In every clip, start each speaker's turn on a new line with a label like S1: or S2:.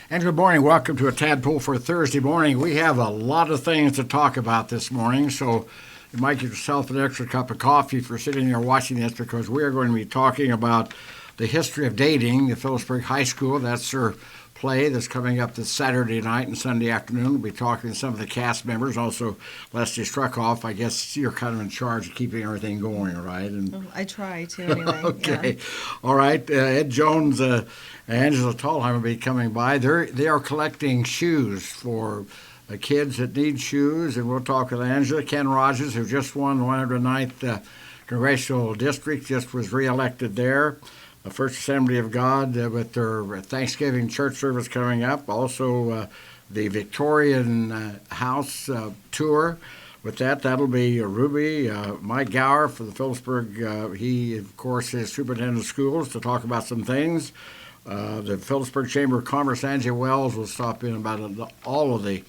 S1: And good morning. Welcome to a Tadpoll for Thursday morning. We have a lot of things to talk about this morning, so you might get yourself an extra cup of coffee for sitting there watching this because we are going to be talking about the history of dating at Phillipsburg High School. That's their play that's coming up this Saturday night and Sunday afternoon. We'll be talking to some of the cast members. Also, Leslie Struckoff. I guess you're kind of in charge of keeping everything going, right? And
S2: I try to anyway.
S1: okay.
S2: Yeah.
S1: All right. Ed Jones and Angela Tallheim will be coming by. They are collecting shoes for kids that need shoes, and we'll talk with Angela. Ken Rogers, who just won the 109th Congressional District, just was reelected there. The First Assembly of God with their Thanksgiving church service coming up. Also, the Victorian House tour. With that, that'll be Ruby, Mike Gower for the Phillipsburg. He, of course, is superintendent of schools to talk about some things. The Phillipsburg Chamber of Commerce, Angie Wells, will stop in about all of the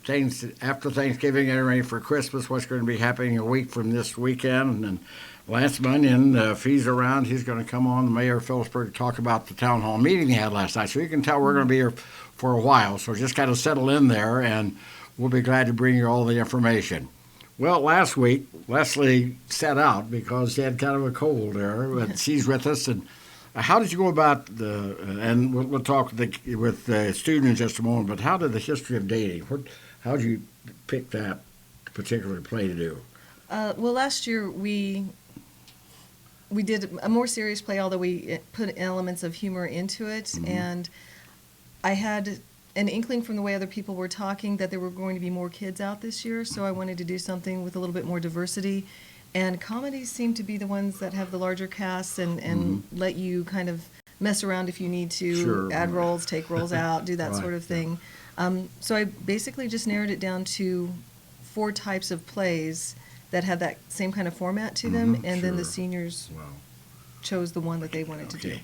S1: things after Thanksgiving, getting ready for Christmas, what's going to be happening a week from this weekend. And Lance Bunyan, if he's around, he's going to come on, the mayor of Phillipsburg, to talk about the town hall meeting he had last night. So you can tell we're going to be here for a while. So just got to settle in there, and we'll be glad to bring you all the information. Well, last week, Leslie set out because she had kind of a cold there, but she's with us. And how did you go about and we'll talk with the student in just a moment, but how did the history of dating, how did you pick that particular play to do?
S2: Well, last year we did a more serious play, although we put elements of humor into it. Mm-hmm. And I had an inkling from the way other people were talking that there were going to be more kids out this year, so I wanted to do something with a little bit more diversity. And comedies seem to be the ones that have the larger casts and let you kind of mess around if you need to,
S1: sure.
S2: Add roles, take roles out, do that
S1: right.
S2: sort of thing. So I basically just narrowed it down to 4 types of plays that had that same kind of format to them, and
S1: sure.
S2: then the seniors chose the one that they wanted to do.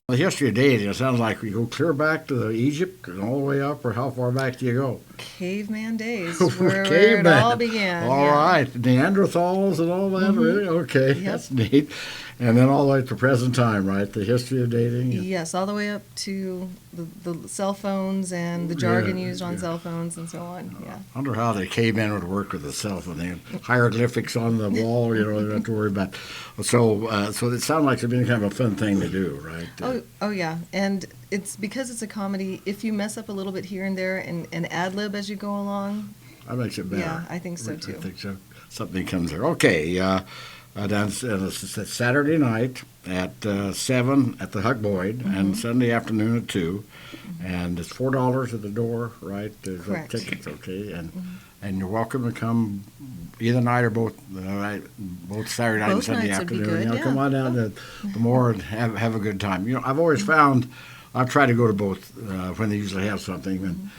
S1: The history of dating, it sounds like we go clear back to Egypt and all the way up, or how far back do you go?
S2: Caveman days, where it all began.
S1: All right, Neanderthals and all that, really? Okay,
S2: Yep.
S1: That's neat. And then all the way to present time, right? The history of dating?
S2: Yes, all the way up to the cell phones and the jargon used on cell phones and so on, yeah.
S1: I wonder how the cavemen would work with the cell phone. They had hieroglyphics on the wall, you don't have to worry about. So it sounds like it's been kind of a fun thing to do, right?
S2: Oh yeah, and it's because it's a comedy, if you mess up a little bit here and there and ad-lib as you go along.
S1: That makes it better.
S2: Yeah, I think so too.
S1: I think so. Something comes there. Okay, it's Saturday night at 7 at the Huck Boyd, and Sunday afternoon at 2. And it's $4 at the door, right? There's
S2: Correct.
S1: Tickets, okay? And you're welcome to come either night or both Saturday night and Sunday
S2: nights would be
S1: afternoon.
S2: good,
S1: Come on down to the Moore and have a good time. I've always found I've tried to go to both when they usually have something,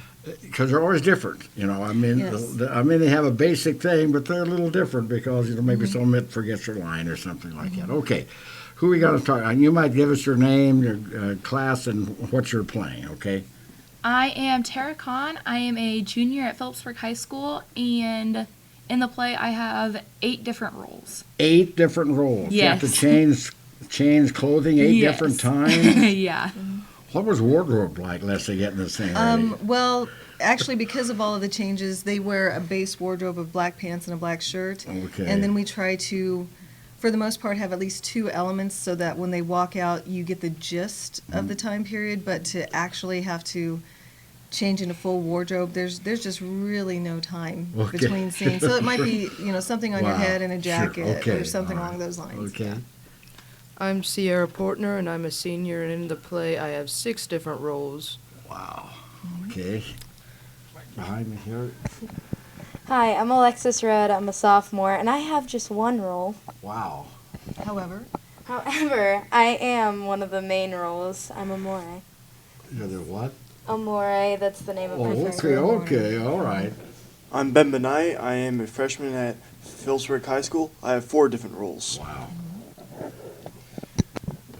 S1: because they're always different.
S2: Yes.
S1: They have a basic thing, but they're a little different because maybe someone forgets their line or something like that. Okay, who we got to talk? You might give us your name, your class, and what you're playing. Okay.
S3: I am Tara Khan. I am a junior at Phillipsburg High School, and in the play I have 8 different roles. 8
S1: different roles.
S3: Yes.
S1: You have to change clothing 8 different times.
S3: Yeah.
S1: What was wardrobe like, Leslie, getting this thing ready?
S2: Well, actually, because of all of the changes, they wear a base wardrobe of black pants and a black shirt.
S1: Okay.
S2: And then we try to, for the most part, have at least 2 elements so that when they walk out, you get the gist of the time period. But to actually have to change into full wardrobe, there's just really no time between scenes. So it might be, something on your head and a jacket or something along those lines.
S1: Okay.
S2: Yeah.
S4: I'm Sierra Portner, and I'm a senior, and in the play I have 6 different roles.
S1: Wow. Okay. Behind me here.
S5: Hi, I'm Alexis Rudd. I'm a sophomore, and I have just 1 role.
S1: Wow.
S2: However,
S5: I am one of the main roles. I'm Amore.
S1: You're the what?
S5: Amore, that's the name of my
S1: Okay, all right.
S6: I'm Ben Benai. I am a freshman at Phillipsburg High School. I have 4 different roles.
S1: Wow.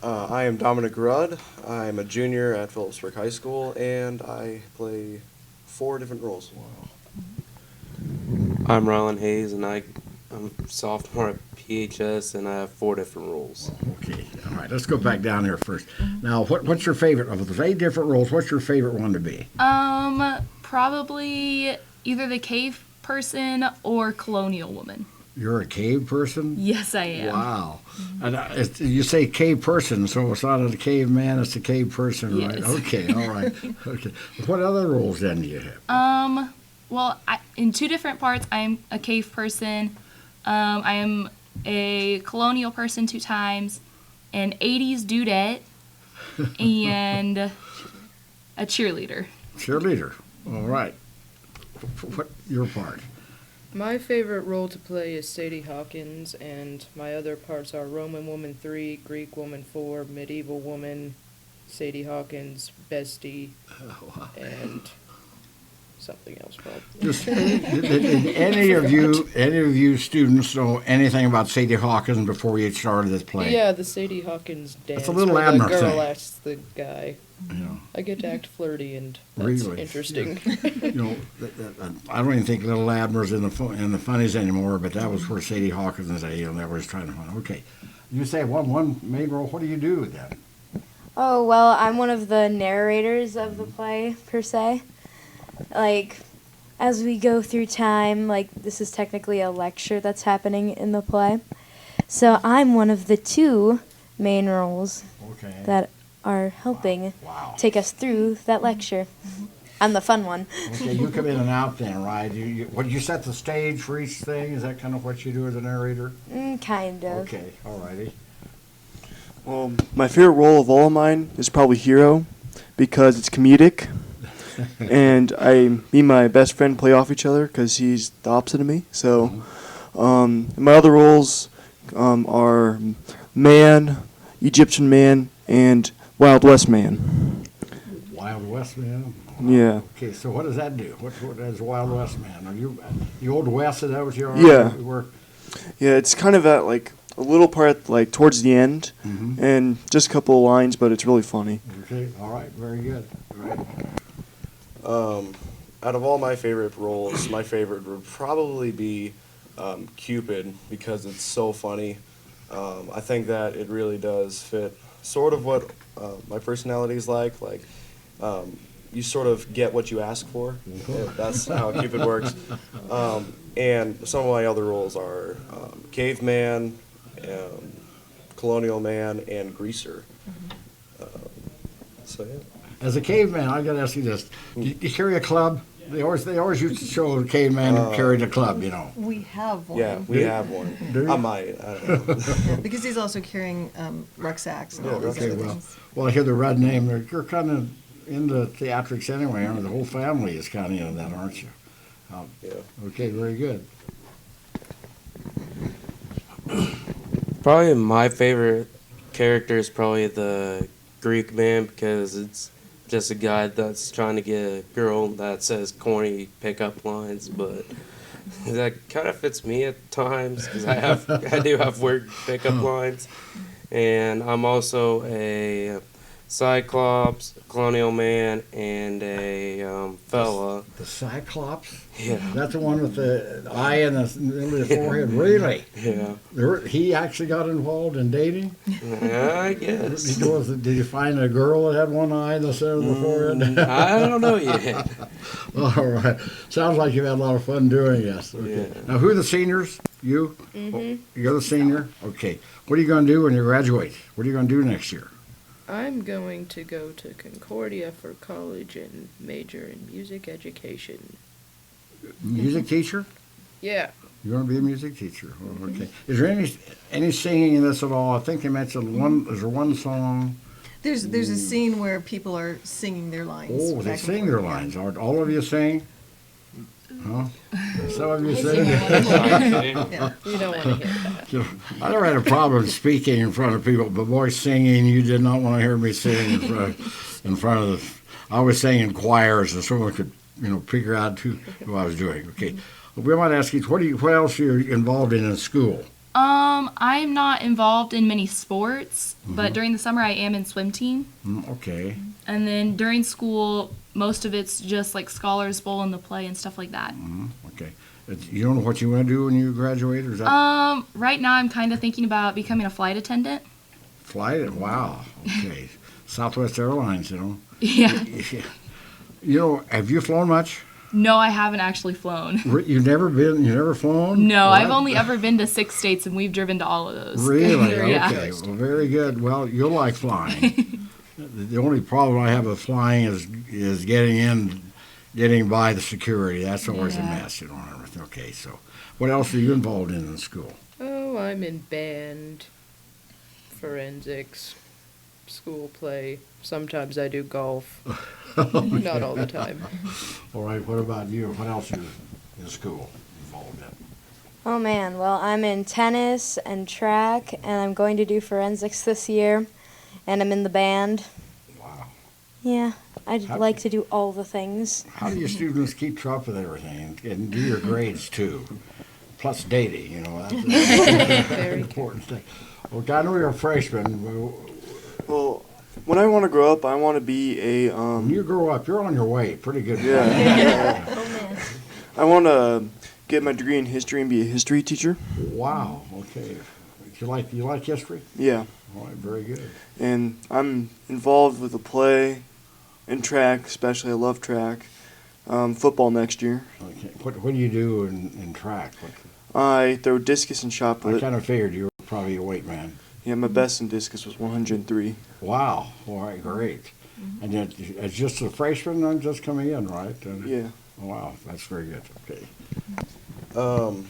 S7: I am Dominic Rudd. I'm a junior at Phillipsburg High School, and I play 4 different roles.
S1: Wow.
S8: I'm Rylan Hayes, and I'm sophomore at PHS, and I have 4 different roles.
S1: Okay. All right, let's go back down there first. Now, what's your favorite of those 8 different roles? What's your favorite one to be?
S3: Probably either the cave person or colonial woman.
S1: You're a cave person?
S3: Yes, I am.
S1: Wow. And you say cave person, so it's not a caveman, it's a cave person, right?
S3: Yes.
S1: Okay, all right. Okay. What other roles then do you have?
S3: Well, in 2 different parts, I'm a cave person. I am a colonial person 2 times, an 80s dudette, and a cheerleader.
S1: Cheerleader. All right. What your part?
S4: My favorite role to play is Sadie Hawkins, and my other parts are Roman Woman 3, Greek Woman 4, Medieval Woman, Sadie Hawkins, Bestie, and something else probably.
S1: Did any of you students know anything about Sadie Hawkins before you started this play?
S4: Yeah, the Sadie Hawkins dance.
S1: a little
S4: where
S1: Abner
S4: the girl
S1: thing.
S4: asks the guy.
S1: Yeah.
S4: I get to act flirty, and that's
S1: Really?
S4: interesting.
S1: You know, I don't even think Little Abner's in the funnies anymore, but that was where Sadie Hawkins is, that was trying to find. Okay. You say one main role. What do you do then?
S5: Oh, well, I'm one of the narrators of the play, per se. Like, as we go through time, like, this is technically a lecture that's happening in the play. So I'm one of the 2 main roles
S1: Okay.
S5: that are helping
S1: Wow.
S5: take us through that lecture. I'm the fun one.
S1: Okay, you come in and out then, right? What you set the stage for each thing? Is that kind of what you do as a narrator?
S5: Kind of.
S1: Okay, all righty.
S6: Well, my favorite role of all of mine is probably hero because it's comedic. And me and my best friend play off each other because he's the opposite of me. So my other roles are man, Egyptian man, and Wild West man.
S1: Wild West man.
S6: Yeah.
S1: Okay, so what does that do? What is Wild West man? Are you the Old West? Is that what you are?
S6: Yeah.
S1: We're,
S6: Yeah, it's kind of at like a little part like towards the end, and just a couple of lines, but it's really funny.
S1: okay, all right, very good. All right.
S7: Out of all my favorite roles, my favorite would probably be Cupid because it's so funny. I think that it really does fit sort of what my personality is like. Like, you sort of get what you ask for. That's how Cupid works. And some of my other roles are caveman, colonial man, and greaser. So yeah.
S1: As a caveman, I got to ask you this: do you carry a club? They always used to show the caveman who carried a club, you know.
S2: We have one.
S7: Yeah, we have one.
S1: Do you?
S7: I might. I don't know.
S2: Yeah, because he's also carrying rucksacks and all these
S1: Okay,
S2: other
S1: well,
S2: things.
S1: I hear the red name. You're kind of into theatrics anyway. I mean, the whole family is kind of into that, aren't you?
S7: Yeah.
S1: Okay, very good.
S8: Probably my favorite character is probably the Greek man because it's just a guy that's trying to get a girl that says corny pickup lines, but that kind of fits me at times because I do have weird pickup lines, and I'm also a Cyclops, colonial man, and a fella.
S1: The Cyclops?
S8: Yeah.
S1: That's the one with the eye and the middle of the forehead. Really?
S8: Yeah.
S1: He actually got involved in dating?
S8: Yeah, I guess.
S1: Did you find a girl that had one eye in the center of the forehead?
S8: I don't know yet.
S1: All right. Sounds like you've had a lot of fun doing this. Okay.
S8: Yeah.
S1: Now, who are the seniors? You? Oh, you're the senior? Okay. What are you going to do when you graduate? What are you going to do next year?
S4: I'm going to go to Concordia for college and major in music education.
S1: Music teacher?
S4: Yeah.
S1: You're going to be a music teacher. Oh, okay. Is there any singing in this at all? I think they mentioned one. Is there one song?
S2: There's a scene where people are singing their lines.
S1: Oh, they
S2: back and
S1: sing
S2: forth,
S1: their
S2: yeah.
S1: lines. Aren't all of you sing? Huh? Some of you sing.
S2: Yeah.
S4: You don't want to hear that.
S1: You know, I never had a problem speaking in front of people, but boy, singing, you did not want to hear me sing in front of the. I was singing in choirs, and someone could, figure out who I was doing. Okay, we might ask you, what else are you involved in school?
S3: I'm not involved in many sports, but during the summer I am in swim team.
S1: Okay.
S3: And then during school, most of it's just like Scholars Bowl and the play and stuff like that.
S1: Okay. You don't know what you want to do when you graduate, or is that
S3: Right now I'm kind of thinking about becoming a flight attendant.
S1: Fly it? Wow. Okay. Southwest Airlines, you know.
S3: Yeah.
S1: You know, have you flown much?
S3: No, I haven't actually flown.
S1: You've never flown?
S3: No,
S1: Well,
S3: I've only ever been to 6 states, and we've driven to all of those.
S1: Really?
S3: Yeah.
S1: Okay. Well, very good. Well, you'll like flying. The only problem I have with flying is getting by the security. That's always a
S3: Yeah.
S1: mess, you know. Okay, so what else are you involved in school?
S4: Oh, I'm in band, forensics, school play. Sometimes I do golf. Not all the time.
S1: All right, what about you? What else are you in school involved in?
S5: Oh man, well, I'm in tennis and track, and I'm going to do forensics this year, and I'm in the band.
S1: Wow.
S5: Yeah, I'd
S1: How-
S5: like to do all the things.
S1: How do your students keep track with everything and do your grades too? Plus dating, you know, that's a very important thing. Well, I know you're a freshman.
S6: Well, when I want to grow up, I want to be a
S1: When you grow up, you're on your way. Pretty good.
S6: yeah. I want to get my degree in history and be a history teacher.
S1: Wow. Okay. You like history?
S6: Yeah,
S1: All right. Very good.
S6: and I'm involved with the play and track, especially I love track. Football next year.
S1: Okay. What do you do in track?
S6: I throw discus and shot
S1: I
S6: put.
S1: kind of figured you were probably a weight man.
S6: Yeah, my best in discus was 103.
S1: Wow. All right. Great. And then it's just a freshman I'm just coming in, right?
S6: Yeah.
S1: Wow. That's very good. Okay.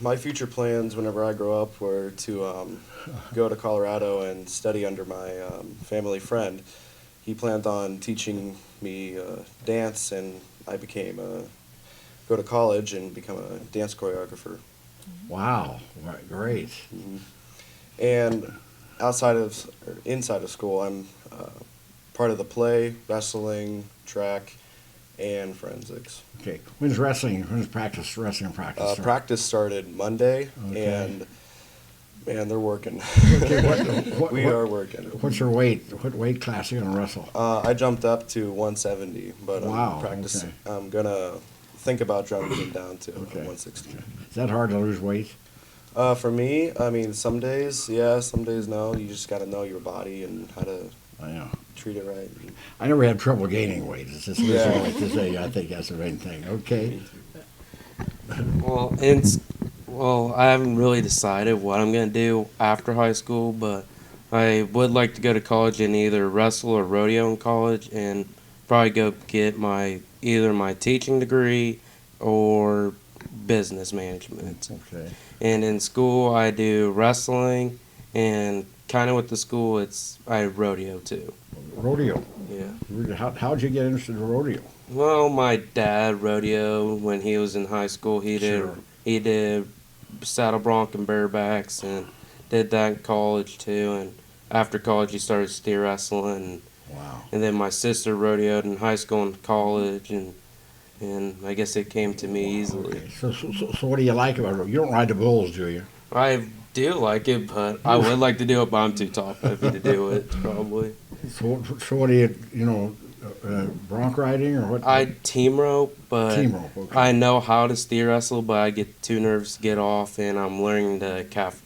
S7: My future plans whenever I grow up were to go to Colorado and study under my family friend. He planned on teaching me dance, and I go to college and become a dance choreographer.
S1: Wow. Right. Great.
S7: And inside of school, I'm part of the play, wrestling, track, and forensics.
S1: Okay. When's wrestling wrestling practice? start?
S7: Practice started Monday,
S1: Okay.
S7: and man, they're working.
S1: Okay,
S7: We are working.
S1: What's your weight? What weight class are you gonna wrestle?
S7: I jumped up to 170, but
S1: Wow,
S7: practicing.
S1: okay.
S7: I'm gonna think about jumping it down to
S1: Okay.
S7: 160.
S1: Is that hard to lose weight?
S7: For me, I mean, some days, yeah, some days no. You just got to know your body and how to
S1: I know.
S7: treat it right.
S1: I never had trouble gaining weight. It's just
S7: Yeah.
S1: losing weight to say. I think that's the main thing. Okay.
S8: Well, I haven't really decided what I'm gonna do after high school, but I would like to go to college and either wrestle or rodeo in college, and probably go get either my teaching degree or business management.
S1: Okay.
S8: And in school, I do wrestling, and kind of with the school, I rodeo too.
S1: Rodeo.
S8: Yeah.
S1: How'd you get interested in rodeo?
S8: Well, my dad rodeoed when he was in high school.
S1: Sure.
S8: He did saddle bronc and barebacks, and did that in college too. And after college, he started steer wrestling.
S1: Wow.
S8: And then my sister rodeoed in high school and college, and I guess it came to me easily.
S1: Okay. So what do you like about rodeo? You don't ride the bulls, do you?
S8: I do like it, but I would like to do it, but I'm too top heavy to do it, probably.
S1: So what do you bronc riding or what?
S8: I team rope, but
S1: Team rope, okay.
S8: I know how to steer wrestle, but I get too nervous to get off, and I'm learning the calf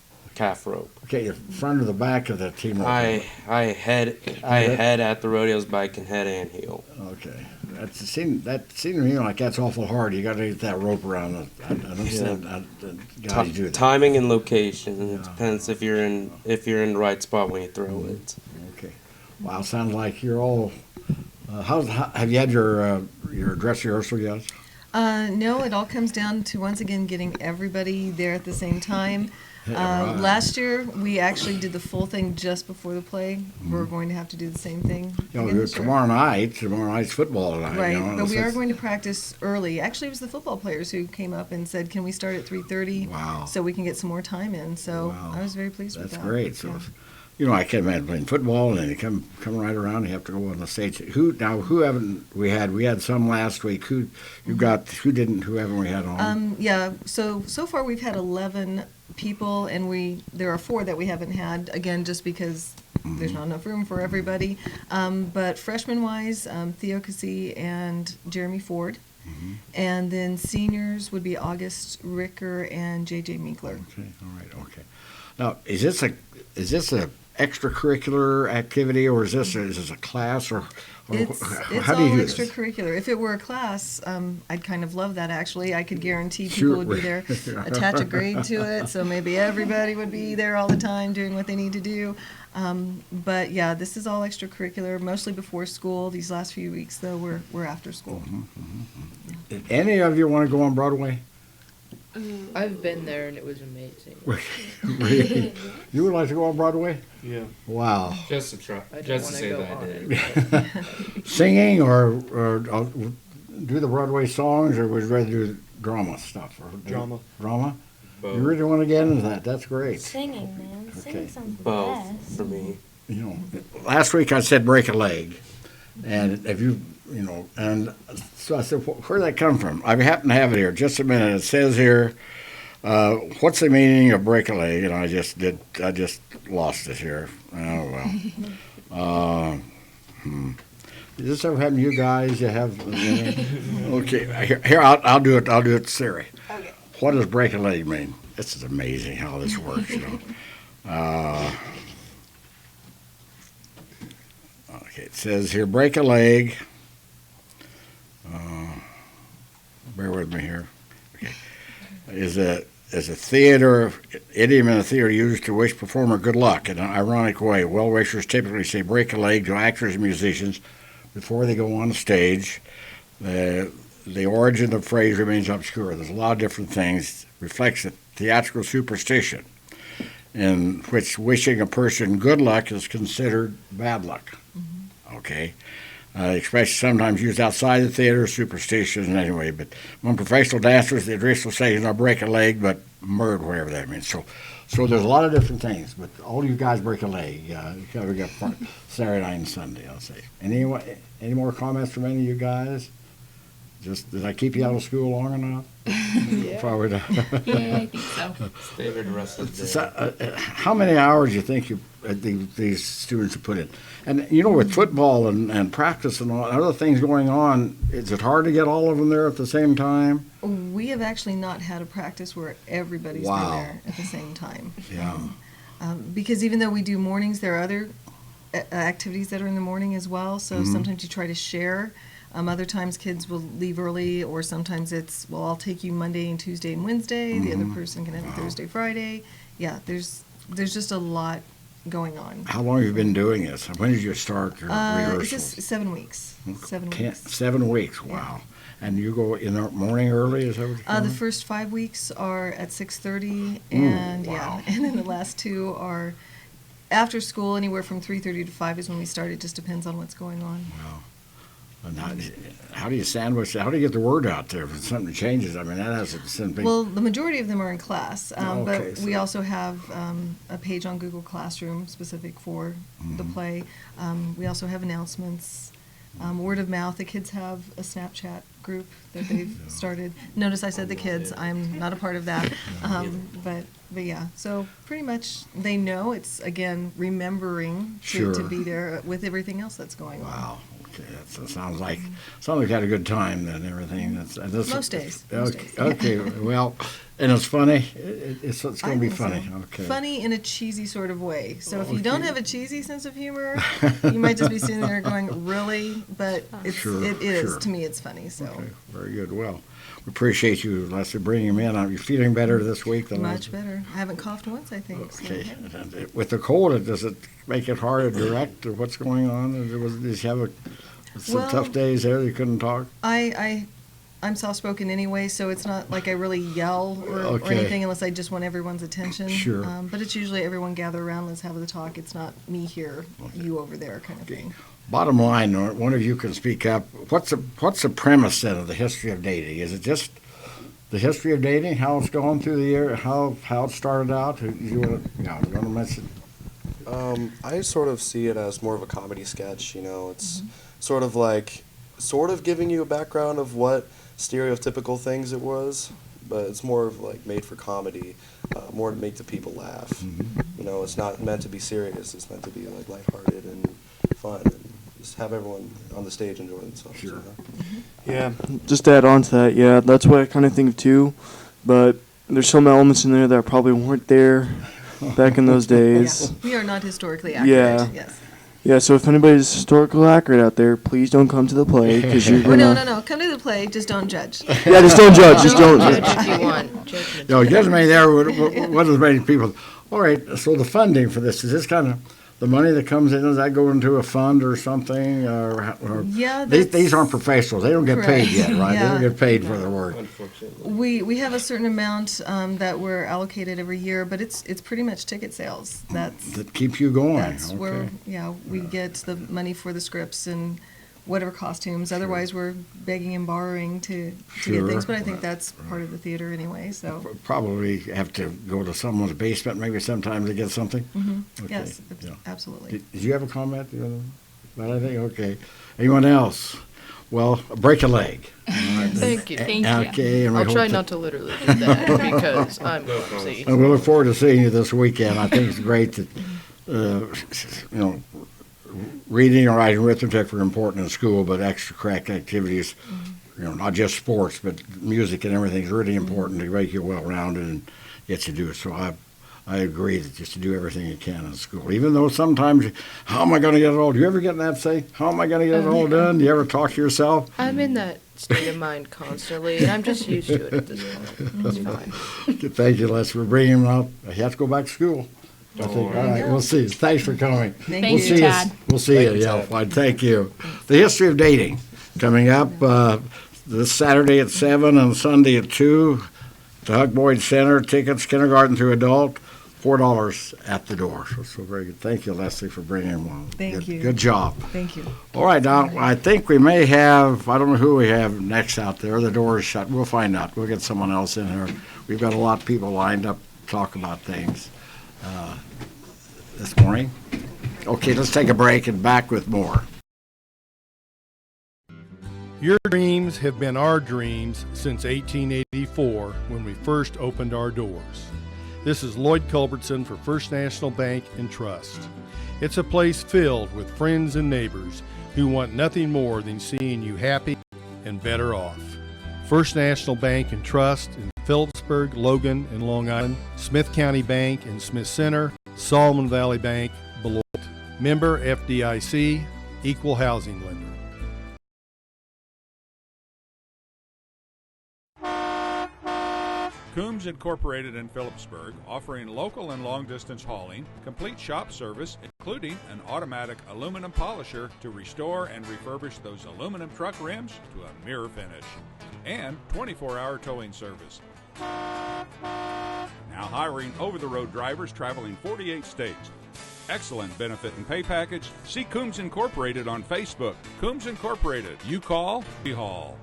S8: rope.
S1: Okay, the front or the back of the team rope?
S8: I head at the rodeos, but I can head and heel.
S1: Okay. That seemed to me like that's awful hard. You got to get that rope around. I understand guys do that.
S8: Timing and location. It depends if you're in the right spot when you throw it.
S1: Okay. Wow, sounds like you're all. Have you had your dress rehearsal yet?
S2: No, it all comes down to once again getting everybody there at the same time.
S1: Right.
S2: Last year, we actually did the full thing just before the play. We're going to have to do the same thing. again this year.
S1: Tomorrow night's football tonight.
S2: Right,
S1: You know,
S2: but we are
S1: it's-
S2: going to practice early. Actually, it was the football players who came up and said, "Can we start at 3:30
S1: Wow.
S2: so we can get some more time in?" So
S1: Wow.
S2: I was very pleased with
S1: That's
S2: that.
S1: great. So,
S2: Yeah.
S1: I can imagine playing football and then you come right around. You have to go on the stage. Who haven't we had? We had some last week. Who haven't we had on?
S2: Yeah. So far we've had 11 people, and there are 4 that we haven't had. Again, just because there's not enough room for everybody. But freshman-wise, Theo Cassie and Jeremy Ford. And then seniors would be August Ricker and J.J. Minkler.
S1: Okay, all right, okay. Now, is this a extracurricular activity, or is this a class, or
S2: It's
S1: how
S2: all
S1: do you do this?
S2: extracurricular. If it were a class, I'd kind of love that actually. I could guarantee people
S1: Sure.
S2: would be there, attach a grade to it, so maybe everybody would be there all the time doing what they need to do. But yeah, this is all extracurricular, mostly before school. These last few weeks, though, we're after school.
S1: Did any of you want to go on Broadway?
S4: I've been there and it was amazing.
S1: Really? You would like to go on Broadway?
S6: Yeah.
S1: Wow.
S8: Just to try,
S4: I don't
S8: just to
S4: want
S8: say
S4: to go
S8: that I
S4: on
S8: did.
S4: it.
S1: Singing or do the Broadway songs, or would you rather do drama stuff? Or
S6: Drama.
S1: Drama?
S8: Both.
S1: You really want to get into that? That's great.
S5: Singing, man. Singing
S1: Okay.
S5: sounds the
S8: Both
S5: best.
S8: for me.
S1: You know, last week I said break a leg, and if you know, and so I said, where did that come from? I happen to have it here. Just a minute. It says here, what's the meaning of break a leg? And I just lost it here. Oh well. Does this ever happen to you guys? You have okay. Here I'll do it. I'll do it, Siri.
S2: Okay.
S1: What does break a leg mean? This is amazing how this works. You know. Okay, it says here, break a leg. Bear with me here. Okay, is a theater idiom in a theater used to wish performer good luck in an ironic way. Well wishers typically say break a leg to actors and musicians before they go on the stage. The origin of the phrase remains obscure. There's a lot of different things. Reflects a theatrical superstition in which wishing a person good luck is considered bad luck. Okay. Expression sometimes used outside the theater, superstitions anyway. But among professional dancers, the traditional saying is break a leg, but murd, whatever that means. So there's a lot of different things. But all you guys break a leg. We got Saturday night and Sunday, I'll say. Any more comments from any of you guys? Just did I keep you out of school long enough?
S4: Yeah.
S1: Probably not.
S3: Yeah, I think so.
S8: Stay here the rest of the day.
S1: So, how many hours do you think these students have put in? And you know, with football and practice and all other things going on, is it hard to get all of them there at the same time?
S2: We have actually not had a practice where everybody's
S1: Wow.
S2: been there at the same time.
S1: Yeah.
S2: Because even though we do mornings, there are other activities that are in the morning as well. So sometimes you try to share. Other times kids will leave early, or sometimes it's, well, I'll take you Monday and Tuesday and Wednesday. The other person can have it Thursday, Friday. Yeah, there's just a lot going on.
S1: How long have you been doing this? When did you start your
S2: It's
S1: rehearsals?
S2: just 7 weeks. 7 weeks.
S1: 7 weeks. Wow. And you go in the morning early? Is that what you're
S2: The
S1: doing?
S2: first 5 weeks are at 6:30, and
S1: wow.
S2: and then the last 2 are after school. Anywhere from 3:30 to 5 is when we start. It just depends on what's going on.
S1: Wow. And how do you sandwich? How do you get the word out there if something changes? I mean, that has some big.
S2: Well, the majority of them are in class,
S1: Oh, okay,
S2: but
S1: so-
S2: we also have a page on Google Classroom specific for the play. We also have announcements, word of mouth. The kids have a Snapchat group that they've started. Notice I said the kids. I'm not a part of that. But yeah, so pretty much they know. It's, again, remembering to
S1: Sure.
S2: be there with everything else that's going on.
S1: Wow. Okay, that sounds like you had a good time then. Everything. That's
S2: Most days.
S1: Okay. Okay. Well, and it's funny. It's going to
S2: I
S1: be
S2: think
S1: funny.
S2: so.
S1: Okay.
S2: Funny in a cheesy sort of way. So if you
S1: Okay.
S2: don't have a cheesy sense of humor, you might just be sitting there going, "Really?" But
S1: Sure,
S2: it is
S1: sure.
S2: to me. It's funny. So
S1: Okay. Very good. Well, we appreciate you, Leslie, bringing him in. Are you feeling better this week than
S2: much better. I haven't coughed once, I think. So.
S1: Okay. And with the cold, does it make it hard to direct what's going on? Did you have some
S2: Well,
S1: tough days there? You couldn't talk.
S2: I'm soft-spoken anyway, so it's not like I really yell or
S1: Okay.
S2: anything unless I just want everyone's attention.
S1: Sure.
S2: But it's usually everyone gather around, let's have the talk. It's not me here, you over there kind of thing.
S1: Bottom line, or one of you can speak up. What's the premise then of the history of dating? Is it just the history of dating, how it's gone through the year, how it started out? You want to mention?
S7: I sort of see it as more of a comedy sketch. You know, it's sort of giving you a background of what stereotypical things it was, but it's more of like made for comedy, more to make the people laugh. You know, it's not meant to be serious. It's meant to be like lighthearted and fun, and just have everyone on the stage enjoy themselves.
S1: Sure.
S7: You know?
S6: Yeah, just to add on to that, yeah, that's what I kind of think of too. But there's some elements in there that probably weren't there back in those days.
S2: Yeah, we are not historically accurate.
S6: Yeah.
S2: Yes.
S6: Yeah, so if anybody's historical accurate out there, please don't come to the play because you're
S2: Oh,
S6: gonna.
S2: no. Come to the play. Just don't judge.
S6: Yeah, just don't judge. Just don't.
S4: Judge if you want. Judgment.
S1: You know, gives me there, what is many people, all right, so the funding for this, is this kind of, the money that comes in, does that go into a fund or something? Or
S2: Yeah,
S1: these
S2: that's
S1: aren't professionals. They don't get paid
S2: correct.
S1: yet, right? They don't
S2: Yeah.
S1: get paid for their work.
S7: Unfortunately.
S2: We have a certain amount that we're allocated every year, but it's pretty much ticket sales.
S1: That keeps you going.
S2: That's where,
S1: Okay.
S2: yeah, we get the money for the scripts and whatever costumes. Otherwise, we're begging and borrowing to
S1: Sure.
S2: get things, but I think that's part of the theater anyway, so.
S1: Probably have to go to someone's basement maybe sometimes to get something. Okay,
S2: Yes,
S1: yeah.
S2: absolutely.
S1: Did you have a comment about anything? Okay. Anyone else? Well, break a leg.
S4: Thank you.
S3: Thank you.
S1: Okay, and we
S4: I'll
S1: hope
S4: try
S1: to-
S4: not to literally do that because I'm clumsy.
S1: And we look forward to seeing you this weekend. I think it's great that, you know, reading and writing arithmetic are important in school, but extracurricular activities, you know, not just sports, but music and everything is really important to make you well-rounded and get you to do it. So I agree that just to do everything you can in school, even though sometimes, how am I going to get it all? Do you ever get that say, how am I going to get it all done? Do you ever talk to yourself?
S4: I'm in that state of mind constantly, and I'm just used to it at this point. It's fine.
S1: Thank you, Les, for bringing him up. He has to go back to school. I think, all right, we'll see. Thanks for coming.
S2: Thank
S1: We'll
S2: you.
S1: see
S3: Tad.
S1: We'll see you,
S7: Thank you,
S1: yeah,
S7: Tad.
S1: fine, thank you. The history of dating, coming up this Saturday at 7 and Sunday at 2. The Huck Boyd Center, tickets, kindergarten through adult, $4 at the door. So very good. Thank you, Leslie, for bringing him on.
S2: Thank
S1: Good-
S2: you.
S1: Good job.
S2: Thank you.
S1: All right, now, I think we may have, I don't know who we have next out there. The door is shut. We'll find out. We'll get someone else in here. We've got a lot of people lined up to talk about things this morning. Okay, let's take a break and back with more.
S9: Your dreams have been our dreams since 1884 when we first opened our doors. This is Lloyd Culbertson for First National Bank and Trust. It's a place filled with friends and neighbors who want nothing more than seeing you happy and better off. First National Bank and Trust in Phillipsburg, Logan, and Long Island, Smith County Bank and Smith Center, Solomon Valley Bank, Beloit. Member FDIC, Equal Housing Lender.
S10: Coombs Incorporated in Phillipsburg, offering local and long-distance hauling, complete shop service, including an automatic aluminum polisher to restore and refurbish those aluminum truck rims to a mirror finish, and 24-hour towing service. Now hiring over-the-road drivers traveling 48 states. Excellent benefit and pay package. See Coombs Incorporated on Facebook. Coombs Incorporated. You call, we haul.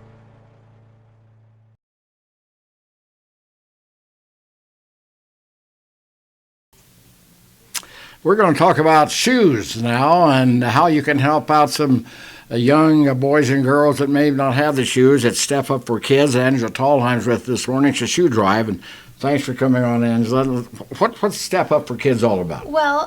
S1: We're going to talk about shoes now and how you can help out some young boys and girls that may not have the shoes at Step Up for Kids. Angela Tallheim's with this morning. It's a shoe drive, and thanks for coming on, Angela. What's Step Up for Kids all about?
S11: Well,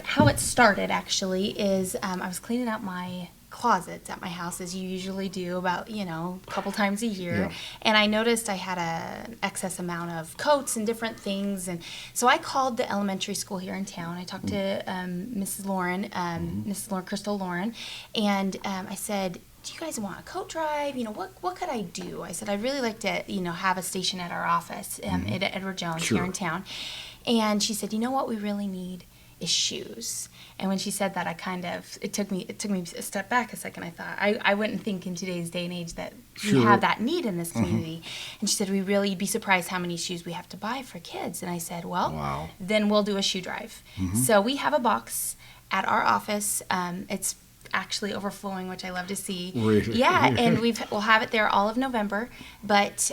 S11: how it started actually is I was cleaning out my closets at my house, as you usually do, about a couple times a year.
S1: Yeah.
S11: And I noticed I had an excess amount of coats and different things, and so I called the elementary school here in town. I talked to Mrs. Lauren, Crystal Lauren, and I said, do you guys want a coat drive? What could I do? I said, I'd really like to, have a station at our office at Edward Jones
S1: Sure.
S11: here in town. And she said, what we really need is shoes. And when she said that, it took me a step back a second. I thought, I wouldn't think in today's day and age that we
S1: Sure.
S11: have that need in this community. And she said, you'd be surprised how many shoes we have to buy for kids. And I said, well,
S1: Wow.
S11: then we'll do a shoe drive. So we have a box at our office. It's actually overflowing, which I love to see.
S1: Really?
S11: Yeah, and we'll have it there all of November. But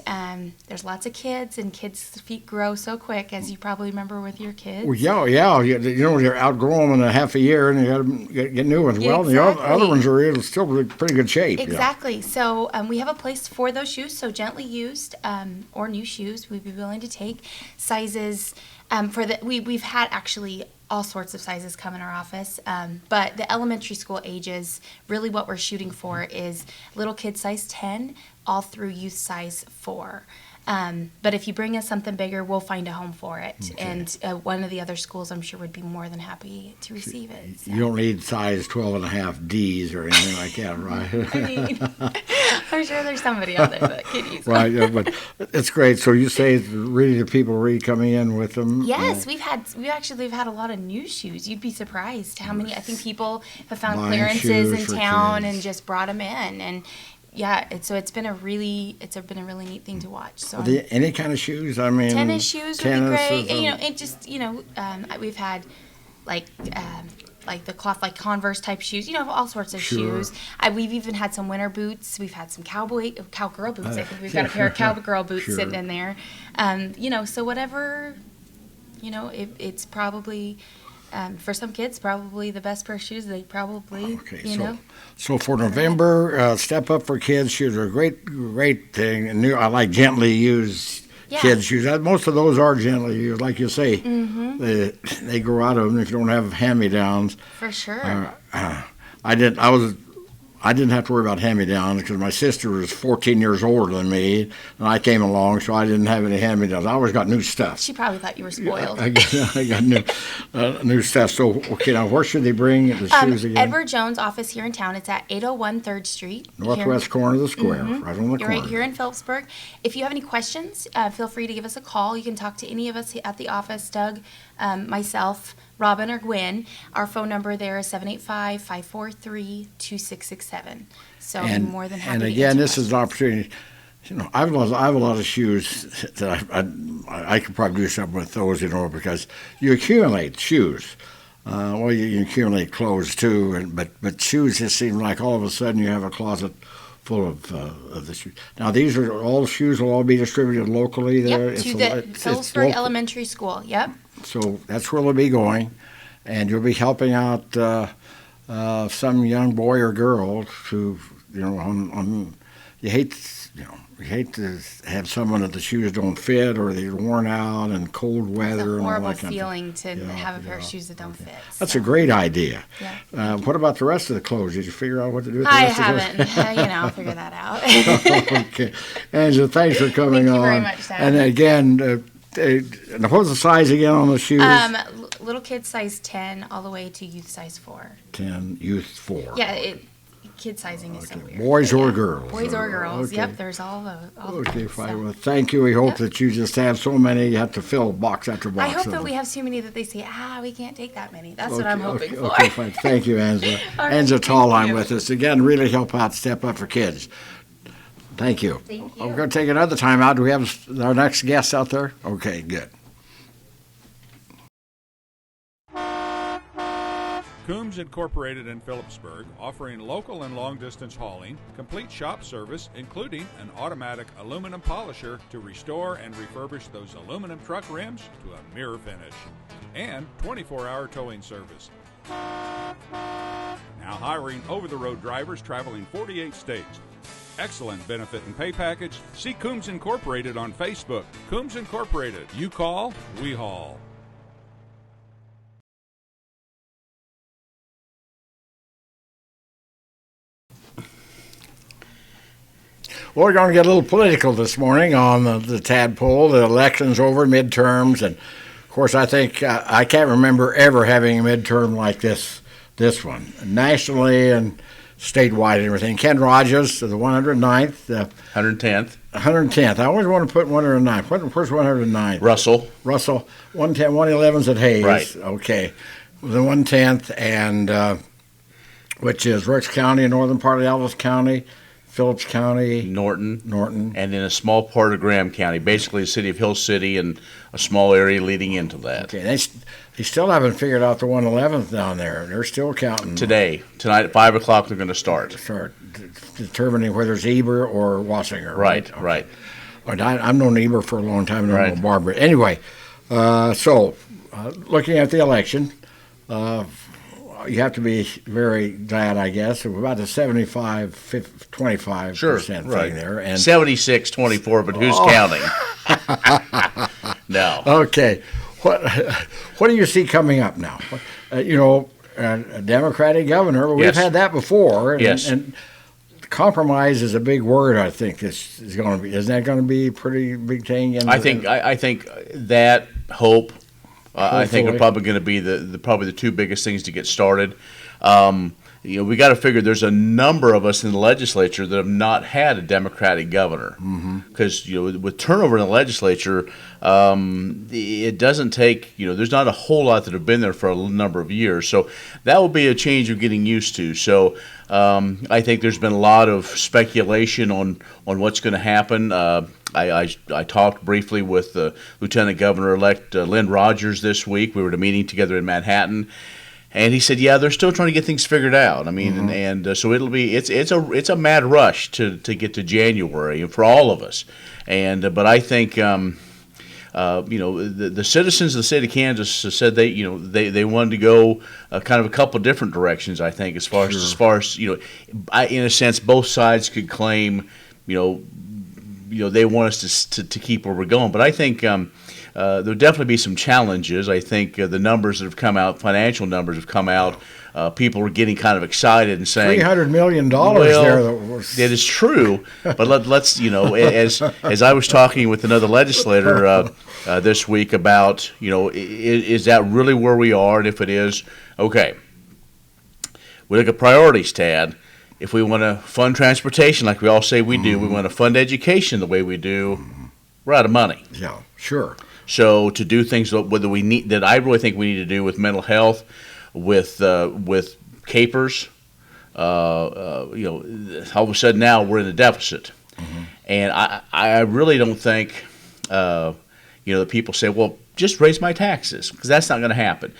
S11: there's lots of kids, and kids' feet grow so quick, as you probably remember with your kids.
S1: Well, yeah. You're outgrowing them in a half a year, and you got to get new ones. Well, the other
S11: Exactly.
S1: ones are in still pretty good shape.
S11: Exactly. So we have a place for those shoes. So gently used or new shoes, we'd be willing to take sizes. We've had actually all sorts of sizes come in our office, but the elementary school ages, really what we're shooting for is little kid size 10 all through youth size 4. But if you bring us something bigger, we'll find a home for it. And one of the other schools, I'm sure, would be more than happy to receive it. So.
S1: You don't need size 12.5 Ds or anything like that, right?
S11: I mean, I'm sure there's somebody out there that could use
S1: Right,
S11: one.
S1: but it's great. So you say really the people really coming in with them?
S11: Yes, we've had a lot of new shoes. You'd be surprised how many. I think people have found
S1: Buying
S11: clearances
S1: shoes
S11: in
S1: for
S11: town
S1: kids.
S11: and just brought them in, and it's been a really neat thing to watch. So
S1: Any kind of shoes? I mean,
S11: tennis shoes would be
S1: tennis
S11: great.
S1: is
S11: And,
S1: a-
S11: it just we've had like the cloth like Converse type shoes. All sorts of
S1: Sure.
S11: shoes. We've even had some winter boots. We've had some cowgirl boots. I think we've got a pair of cowgirl boots
S1: Sure.
S11: sitting in there. So whatever. It's probably for some kids probably the best pair of shoes they probably
S1: Okay, so for November, Step Up for Kids shoes are a great thing. And I like gently used kids shoes. Most of those are gently used, like you say. They grow out of them if you don't have hand-me-downs.
S11: for sure.
S1: I didn't have to worry about hand-me-downs because my sister was 14 years older than me, and I came along, so I didn't have any hand-me-downs. I always got new stuff.
S11: She probably thought you were spoiled.
S1: I got new stuff. So, okay, now where should they bring the shoes again?
S11: Edward Jones' office here in town. It's at 801 3rd Street.
S1: Northwest corner of the square, right on the
S11: You're
S1: corner.
S11: right here in Phillipsburg. If you have any questions, feel free to give us a call. You can talk to any of us at the office, Doug, myself, Robin, or Gwen. Our phone number there is 785-543-2667. So I'm more than happy
S1: And
S11: to
S1: again,
S11: answer
S1: this is an opportunity. I have a lot of shoes that I could probably do something with those, because you accumulate shoes. You accumulate clothes too, but shoes just seem like all of a sudden you have a closet full of the shoes. Now these are all shoes will all be distributed locally there.
S11: Yep, to the Phillipsburg
S1: local.
S11: Elementary School. Yep.
S1: So that's where they'll be going, and you'll be helping out some young boy or girl who, you hate to have someone that the shoes don't fit or they're worn out and cold
S11: It's
S1: weather
S11: a
S1: and all
S11: horrible
S1: that kind of
S11: feeling to
S1: Yeah,
S11: have a pair of
S1: yeah,
S11: shoes that don't fit.
S1: That's
S11: so.
S1: a great idea.
S11: Yeah.
S1: What about the rest of the clothes? Did you figure out what to do with the
S11: I
S1: rest of the clothes?
S11: haven't. I'll figure that out.
S1: Okay. Angela, thanks for coming
S11: Thank
S1: on.
S11: you very much, Dad.
S1: And again, what's the size again on the shoes?
S11: Little kid size 10 all the way to youth size 4.
S1: 10, youth 4.
S11: Yeah, kid sizing is so weird.
S1: Boys
S11: but
S1: or
S11: yeah.
S1: girls?
S11: Boys or girls.
S1: Okay.
S11: Yep, there's all the
S1: Okay,
S11: kinds,
S1: fine.
S11: so.
S1: Well, thank you. We hope
S11: Yep.
S1: that you just have so many, you have to fill box after box.
S11: I hope
S1: of
S11: that
S1: them.
S11: we have so many that they say, we can't take that many. That's what I'm hoping for.
S1: Okay, fine. Thank you, Angela.
S11: All right,
S1: Angela
S11: thank
S1: Tallheim
S11: you.
S1: with us. Again, really help out Step Up for Kids. Thank you.
S11: Thank you.
S1: We're going to take another time out. Do we have our next guest out there? Okay, good.
S10: Coombs Incorporated in Phillipsburg, offering local and long-distance hauling, complete shop service, including an automatic aluminum polisher to restore and refurbish those aluminum truck rims to a mirror finish, and 24-hour towing service. Now hiring over-the-road drivers traveling 48 states. Excellent benefit and pay package. See Coombs Incorporated on Facebook. Coombs Incorporated. You call, we haul.
S1: Well, we're going to get a little political this morning on the Tadpoll. The election's over, midterms, and of course, I think I can't remember ever having a midterm like this one, nationally and statewide and everything. Ken Rogers, the 109th,
S12: 110th.
S1: 110th. I always want to put 109th. Where's 109th?
S12: Russell.
S1: 110, 111's at Hayes.
S12: Right.
S1: Okay. The 110th, and which is Ricks County, northern part of Ellis County, Phillips County,
S12: Norton, and in a small part of Graham County, basically the city of Hill City and a small area leading into that.
S1: Okay, they still haven't figured out the 111th down there. They're still counting.
S12: Tonight at 5 o'clock, they're going to start.
S1: Determining whether it's Eber or Wassinger.
S12: Right.
S1: I've known Eber for a long time, and I've
S12: Right.
S1: known Barbara. Anyway, looking at the election, you have to be very glad, I guess, of about a 25% thing there. And
S12: 76-24, but who's counting? No.
S1: Okay, what do you see coming up now? A Democratic governor. We've
S12: Yes.
S1: had that before.
S12: Yes.
S1: And compromise is a big word. I think this is going to be. Isn't that going to be a pretty big thing?
S12: I think that hope. I think are
S1: Hopefully.
S12: probably going to be probably the two biggest things to get started. We got to figure there's a number of us in the legislature that have not had a Democratic governor because with turnover in the legislature, it doesn't take there's not a whole lot that have been there for a number of years. So that will be a change of getting used to. So I think there's been a lot of speculation on what's going to happen. I talked briefly with Lieutenant Governor-elect Lynn Rogers this week. We were at a meeting together in Manhattan, and he said, "Yeah, they're still trying to get things figured out." I mean, so it's a mad rush to get to January for all of us, but I think. The citizens of the state of Kansas said they wanted to go kind of a couple different directions. I think as far as in a sense, both sides could claim they want us to keep where we're going. But I think there'll definitely be some challenges. I think the numbers that have come out, financial numbers have come out. People are getting kind of excited and saying
S1: $300 million there.
S12: It is true, but let's as I was talking with another legislator this week about is that really where we are, and if it is, okay, we look at priorities, Tad. If we want to fund transportation like we all say we do, we want to fund education the way we do, we're out of money.
S1: Yeah, sure.
S12: So to do things that I really think we need to do with mental health, with capers, all of a sudden now we're in a deficit, and I really don't think that people say, well, just raise my taxes, because that's not going to happen.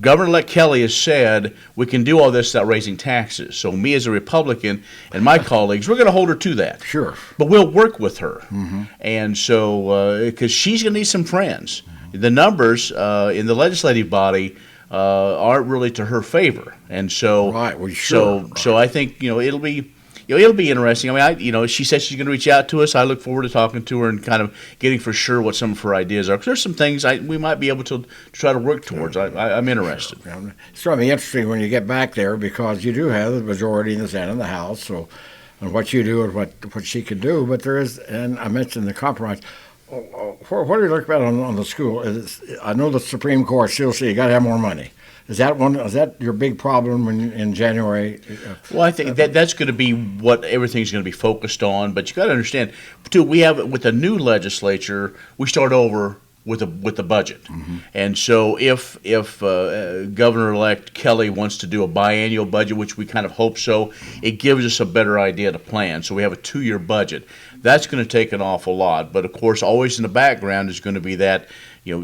S12: Governor-elect Kelly has said we can do all this without raising taxes. So me as a Republican and my colleagues, we're going to hold her to that.
S1: Sure.
S12: But we'll work with her. And so, because she's going to need some friends. The numbers in the legislative body aren't really to her favor. And so,
S1: right. Well, sure.
S12: So I think, it'll be interesting. I mean, she said she's going to reach out to us. I look forward to talking to her and kind of getting for sure what some of her ideas are. Because there's some things we might be able to try to work towards. I'm interested.
S1: It's going to be interesting when you get back there because you do have the majority in the Senate and the House. So, and what you do and what she can do. But there is, and I mentioned the compromise. What do you look about on the school? I know the Supreme Court still say you got to have more money. Is that your big problem in January?
S12: Well, I think that's going to be what everything's going to be focused on. But you got to understand, too, we have with the new legislature, we start over with the budget, and so if Governor-elect Kelly wants to do a biannual budget, which we kind of hope so, it gives us a better idea to plan. So we have a 2-year budget. That's going to take an awful lot. But of course, always in the background is going to be that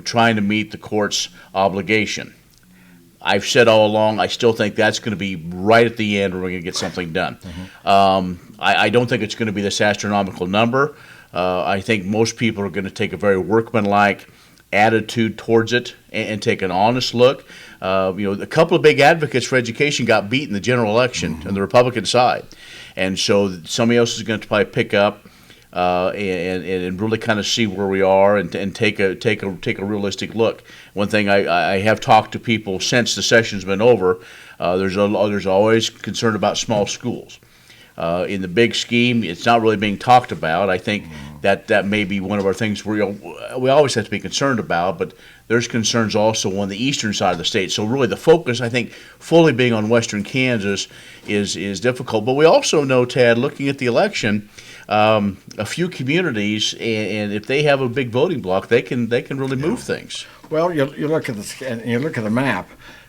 S12: trying to meet the court's obligation. I've said all along, I still think that's going to be right at the end where we're going to get something done. I don't think it's going to be this astronomical number. I think most people are going to take a very workmanlike attitude towards it and take an honest look. A couple of big advocates for education got beat in the general election on the Republican side. And so somebody else is going to probably pick up and really kind of see where we are and take a realistic look. One thing I have talked to people since the session's been over. There's always concern about small schools. In the big scheme, it's not really being talked about. I think that may be one of our things we always have to be concerned about, but there's concerns also on the eastern side of the state. So really the focus, I think, fully being on western Kansas is difficult. But we also know, Tad, looking at the election, a few communities, and if they have a big voting block, they can really move things.
S1: Well, you look at the map,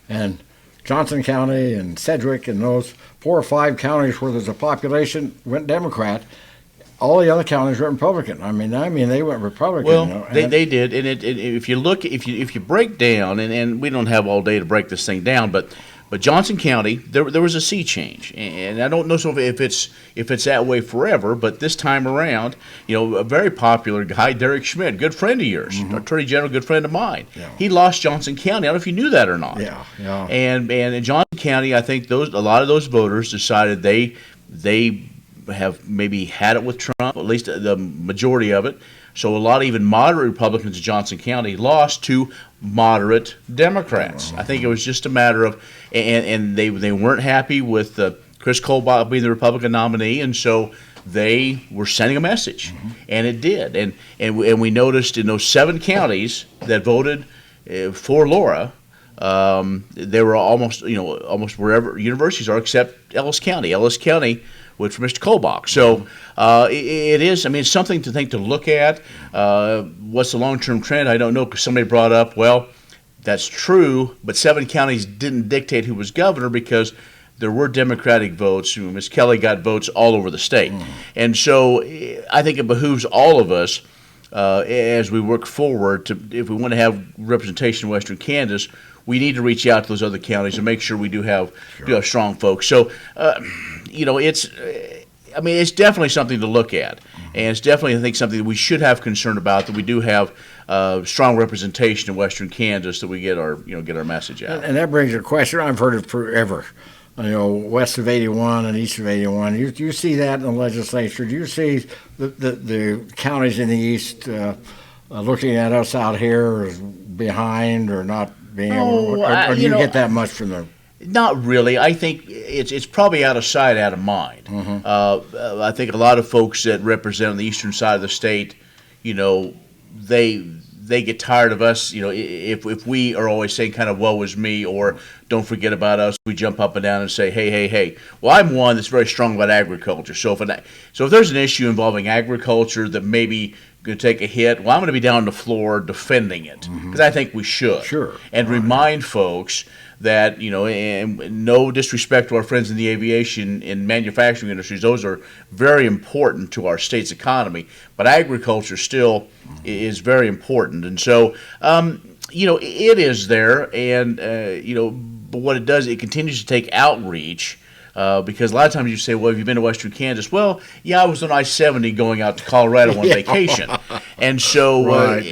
S1: and Johnson County and Sedgwick and those 4 or 5 counties where there's a population went Democrat. All the other counties went Republican. I mean, they went Republican.
S12: Well, they did, and if you break down, and we don't have all day to break this thing down, but Johnson County, there was a sea change, and I don't know if it's that way forever, but this time around, a very popular guy, Derek Schmidt, good friend of yours, Attorney General, good friend of mine. Yeah. He lost Johnson County. I don't know if you knew that or not.
S1: Yeah.
S12: And in Johnson County, I think a lot of those voters decided they have maybe had it with Trump, at least the majority of it. So a lot of even moderate Republicans in Johnson County lost to moderate Democrats. I think it was just a matter of, and they weren't happy with Chris Colbach being the Republican nominee, and so they were sending a message, and it did. And we noticed in those 7 counties that voted for Laura, they were almost wherever universities are, except Ellis County. Ellis County went for Mr. Colbach. So it is. I mean, it's something to think to look at. What's the long-term trend? I don't know, because somebody brought up, well, that's true, but 7 counties didn't dictate who was governor because there were Democratic votes. Ms. Kelly got votes all over the state. And so I think it behooves all of us as we work forward to, if we want to have representation in Western Kansas, we need to reach out to those other counties and make sure we do have strong folks. So, it's definitely something to look at. And it's definitely, I think, something that we should have concern about, that we do have strong representation in Western Kansas, that we get our message out.
S1: And that brings a question I've heard it forever. West of 81 and east of 81. You see that in the legislature? Do you see the counties in the east looking at us out here as behind or not being able? Or do you get that much from them?
S12: Not really. I think it's probably out of sight, out of mind. I think a lot of folks that represent on the eastern side of the state, they get tired of us. If we are always saying kind of woe is me or don't forget about us, we jump up and down and say, hey. Well, I'm one that's very strong about agriculture. So if there's an issue involving agriculture that maybe going to take a hit, well, I'm going to be down on the floor defending it, because I think we should.
S1: Sure.
S12: And remind folks that, and no disrespect to our friends in the aviation and manufacturing industries, those are very important to our state's economy, but agriculture still is very important. And so, it is there, and, but what it does, it continues to take outreach. Because a lot of times you say, well, have you been to Western Kansas? Well, yeah, I was on I-70 going out to Colorado on vacation. And so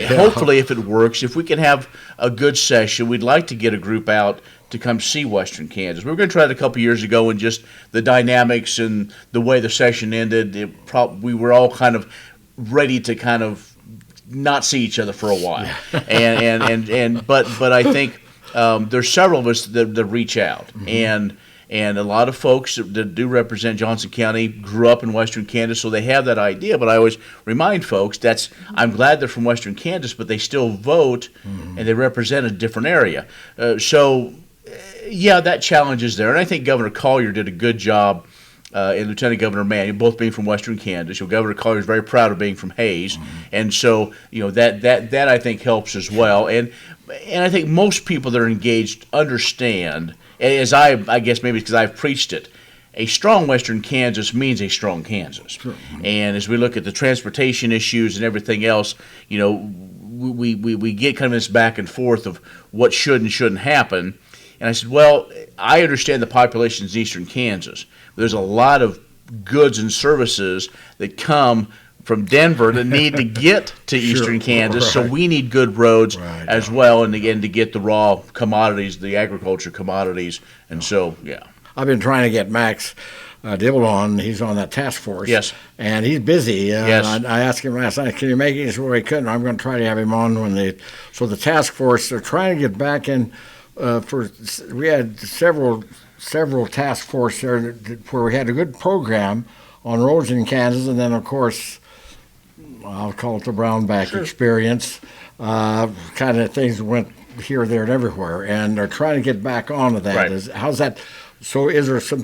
S12: hopefully if it works, if we can have a good session, we'd like to get a group out to come see Western Kansas. We were going to try it a couple years ago, and just the dynamics and the way the session ended, we were all kind of ready to kind of not see each other for a while. But I think there's several of us that reach out. And a lot of folks that do represent Johnson County grew up in Western Kansas, so they have that idea. But I always remind folks I'm glad they're from Western Kansas, but they still vote and they represent a different area. That challenge is there. And I think Governor Collier did a good job, and Lieutenant Governor Mann, both being from Western Kansas. Governor Collier is very proud of being from Hayes, and so that I think helps as well. And I think most people that are engaged understand. As I guess maybe because I've preached it, a strong Western Kansas means a strong Kansas. Sure. And as we look at the transportation issues and everything else, we get kind of this back and forth of what should and shouldn't happen. And I said, well, I understand the population's in eastern Kansas. There's a lot of goods and services that come from Denver that need to get to eastern Kansas, so we need good roads as well, and again to get the raw commodities, the agriculture commodities, and so
S1: I've been trying to get Max Dibble on. He's on that task force.
S12: Yes.
S1: And he's busy.
S12: Yes.
S1: I asked him last night, can you make it? He said, well, he couldn't. I'm going to try to have him on so the task force, they're trying to get back in we had several task force there where we had a good program on roads in Kansas, and then, of course, I'll call it the brownback experience. Kind of things went here, there, and everywhere, and they're trying to get back onto that.
S12: Right.
S1: How's that? So, is there some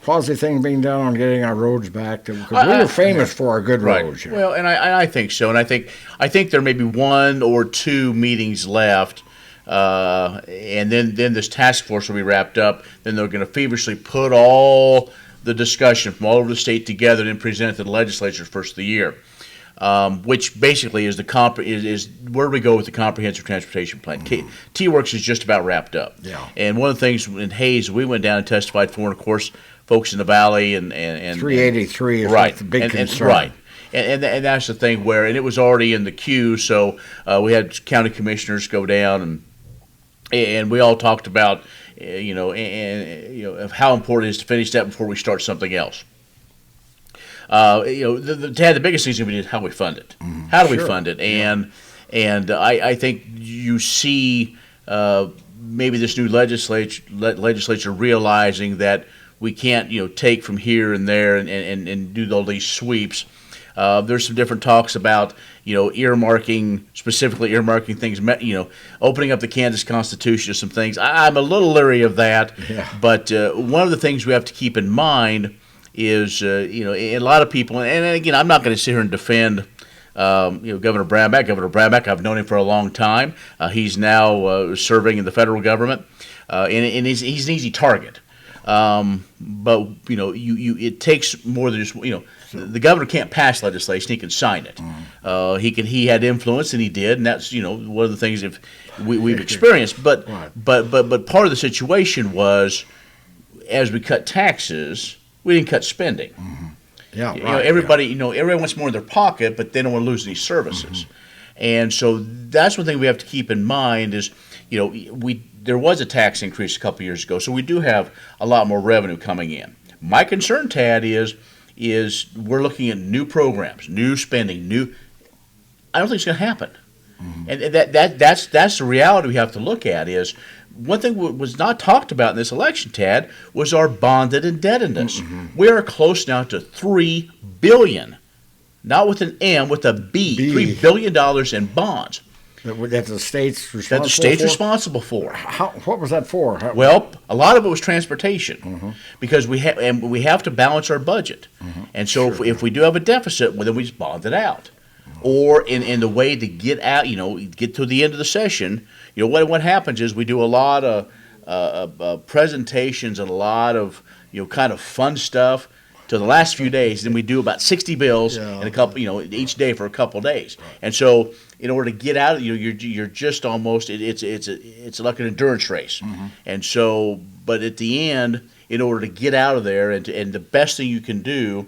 S1: positive thing being done on getting our roads back? Because we are famous for our good roads.
S12: Well, and I think so, and I think there may be 1 or 2 meetings left. And then this task force will be wrapped up. Then they're going to feverishly put all the discussion from all over the state together and present it to the legislature first of the year. Which basically is is where we go with the comprehensive transportation plan. T-Works is just about wrapped up.
S1: Yeah.
S12: And one of the things in Hayes we went down and testified for, and of course, folks in the valley and
S1: 383 is
S12: right,
S1: the big concern.
S12: Right. And that's the thing and it was already in the queue, so we had county commissioners go down and we all talked about of how important it is to finish that before we start something else. The biggest thing is going to be how we fund it. How do we fund it? And I think you see maybe this new legislature realizing that we can't take from here and there and do all these sweeps. There's some different talks about specifically earmarking things, opening up the Kansas Constitution to some things. I'm a little leery of that.
S1: Yeah.
S12: But one of the things we have to keep in mind is a lot of people, and again, I'm not going to sit here and defend Governor Brambeck. Governor Brambeck, I've known him for a long time. He's now serving in the federal government, and he's an easy target. But it takes more than just the governor can't pass legislation; he can sign it. He had influence, and he did, and that's one of the things we've experienced. But
S1: Right.
S12: but part of the situation was, as we cut taxes, we didn't cut spending.
S1: Yeah,
S12: Everybody wants more in their pocket, but they don't want to lose any services. And so that's one thing we have to keep in mind is, there was a tax increase a couple years ago, so we do have a lot more revenue coming in. My concern, Tad, is we're looking at new programs, new spending, I don't think it's going to happen. And that's the reality we have to look at. Is one thing was not talked about in this election, Tad, was our bonded indebtedness. We are close now to $3 billion, not with an M, with a B. $3 billion in bonds
S1: That the state's responsible
S12: that the state's
S1: for?
S12: responsible for.
S1: What was that for?
S12: Well, a lot of it was transportation, because we have to balance our budget, and so if we do have a deficit, well, then we just bond it out, or in the way to get out, get to the end of the session. What happens is we do a lot of presentations and a lot of kind of fun stuff to the last few days. Then we do about 60 bills in a couple, each day for a couple of days, and so in order to get out, you're just almost it's like an endurance race, and so but at the end, in order to get out of there, and the best thing you can do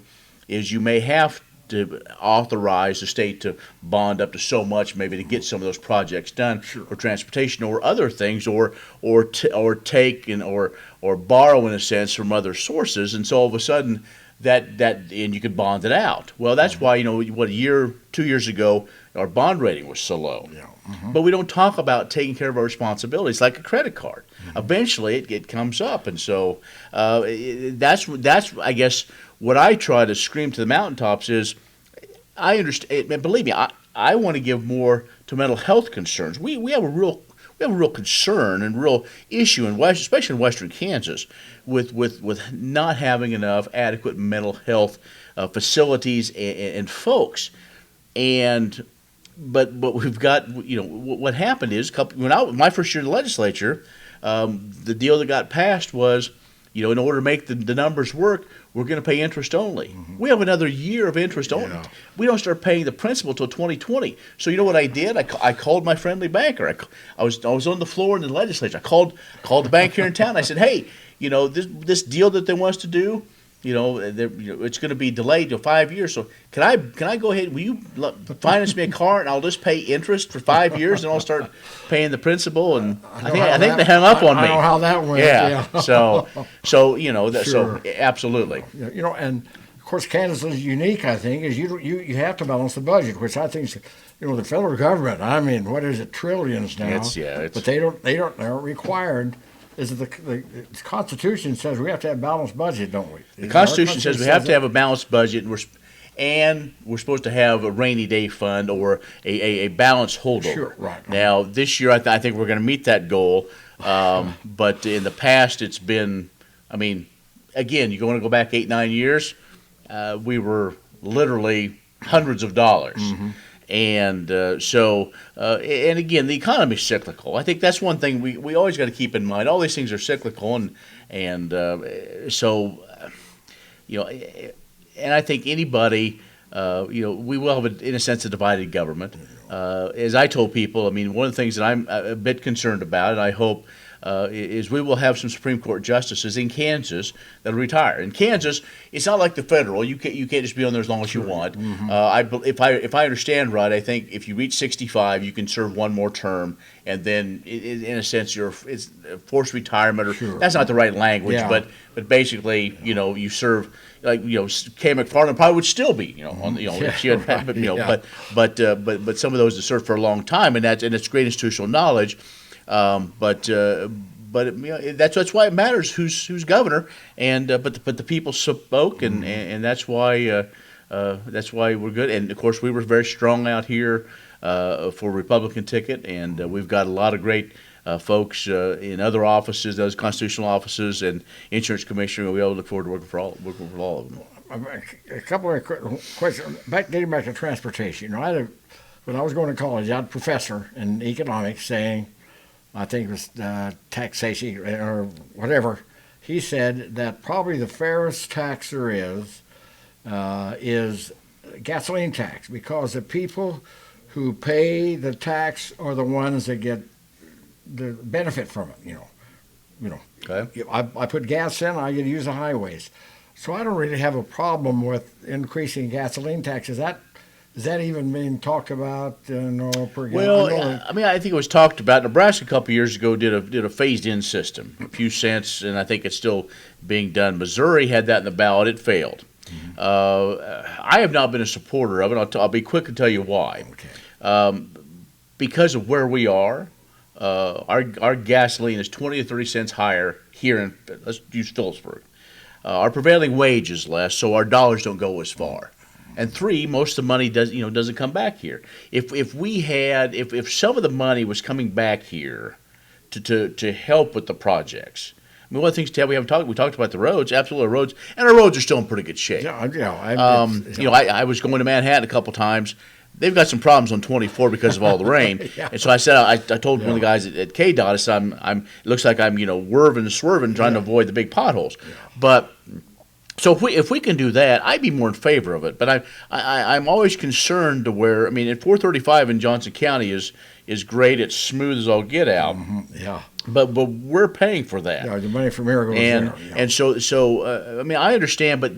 S12: is you may have to authorize the state to bond up to so much, maybe to get some of those projects done, or transportation, or other things, or take or borrow in a sense from other sources, and so all of a sudden that and you could bond it out. Well, that's why 2 years ago our bond rating was so low.
S1: Yeah.
S12: But we don't talk about taking care of our responsibilities like a credit card. Eventually, it comes up, and so that's I guess what I try to scream to the mountaintops is, I understand. And believe me, I want to give more to mental health concerns. We have a real concern and real issue especially in western Kansas, with not having enough adequate mental health facilities and folks, but we've got what happened is my first year in the legislature, the deal that got passed was, in order to make the numbers work, we're going to pay interest only. We have another year of interest only.
S1: Yeah.
S12: We don't start paying the principal till 2020. So you know what I did? I called my friendly banker. I was on the floor in the legislature. I called the bank here in town. I said, hey, this deal that they want us to do, it's going to be delayed to 5 years. So can I go ahead? Will you finance me a car and I'll just pay interest for 5 years and I'll start paying the principal? And I think they hung up on me.
S1: I know how that went.
S12: Yeah. So so
S1: Sure.
S12: absolutely.
S1: And of course Kansas is unique. I think is you have to balance the budget, which I think is, the federal government. I mean, what is it, trillions now? But they're required. Is it the Constitution says we have to have a balanced budget, don't we?
S12: The Constitution says we have to have a balanced budget, and we're supposed to have a rainy day fund or a balanced holdover.
S1: Sure, right.
S12: Now, this year, I think we're going to meet that goal, but in the past, it's been, again, you want to go back 8-9 years, we were literally hundreds of dollars. And and again, the economy is cyclical. I think that's one thing we always got to keep in mind. All these things are cyclical, and I think anybody, we will have, in a sense, a divided government. As I told people, one of the things that I'm a bit concerned about, and I hope, is we will have some Supreme Court justices in Kansas that'll retire. In Kansas, it's not like the federal. You can't just be on there as long as you want. If I understand right, I think if you reach 65, you can serve one more term, and then in a sense it's forced retirement. Or that's not the right language, but basically you serve. Like Kay McFarland probably would still be if she had but some of those that served for a long time, and it's great institutional knowledge. But but that's why it matters who's governor, and but the people spoke, and that's why we're good. And of course, we were very strong out here for Republican ticket, and we've got a lot of great folks in other offices, those constitutional offices, and insurance commissioner. We all look forward to working for all of them.
S1: A couple of questions. Getting back to transportation. When I was going to college, I had a professor in economics saying, I think it was taxation or whatever. He said that probably the fairest tax there is gasoline tax, because the people who pay the tax are the ones that get the benefit from it.
S12: Okay.
S1: I put gas in, I get to use the highways. So I don't really have a problem with increasing gasoline tax. Is that even being talked about? Per gallon?
S12: Well, I think it was talked about. Nebraska a couple of years ago did a phased-in system, a few cents, and I think it's still being done. Missouri had that in the ballot; it failed. I have not been a supporter of it. I'll be quick and tell you why.
S1: Okay.
S12: Because of where we are, our gasoline is 20 to 30 cents higher here in, let's use Phillipsburg. Our prevailing wage is less, so our dollars don't go as far. And three, most of the money doesn't come back here. If some of the money was coming back here to help with the projects. I mean, one of the things, Ted, we talked about the roads, absolutely roads, and our roads are still in pretty good shape. I was going to Manhattan a couple times. They've got some problems on 24 because of all the rain.
S1: Yeah.
S12: And so I said, I told one of the guys at KDOT, I said, it looks like I'm, whirving and swerving, trying to avoid the big potholes.
S1: Yeah.
S12: But so if we can do that, I'd be more in favor of it. But I'm always concerned to where, at 435 in Johnson County is great. It's smooth as all get out.
S1: Mm-hmm. Yeah.
S12: But we're paying for that.
S1: Yeah, the money from here goes
S12: and
S1: there. Yeah.
S12: and so I understand, but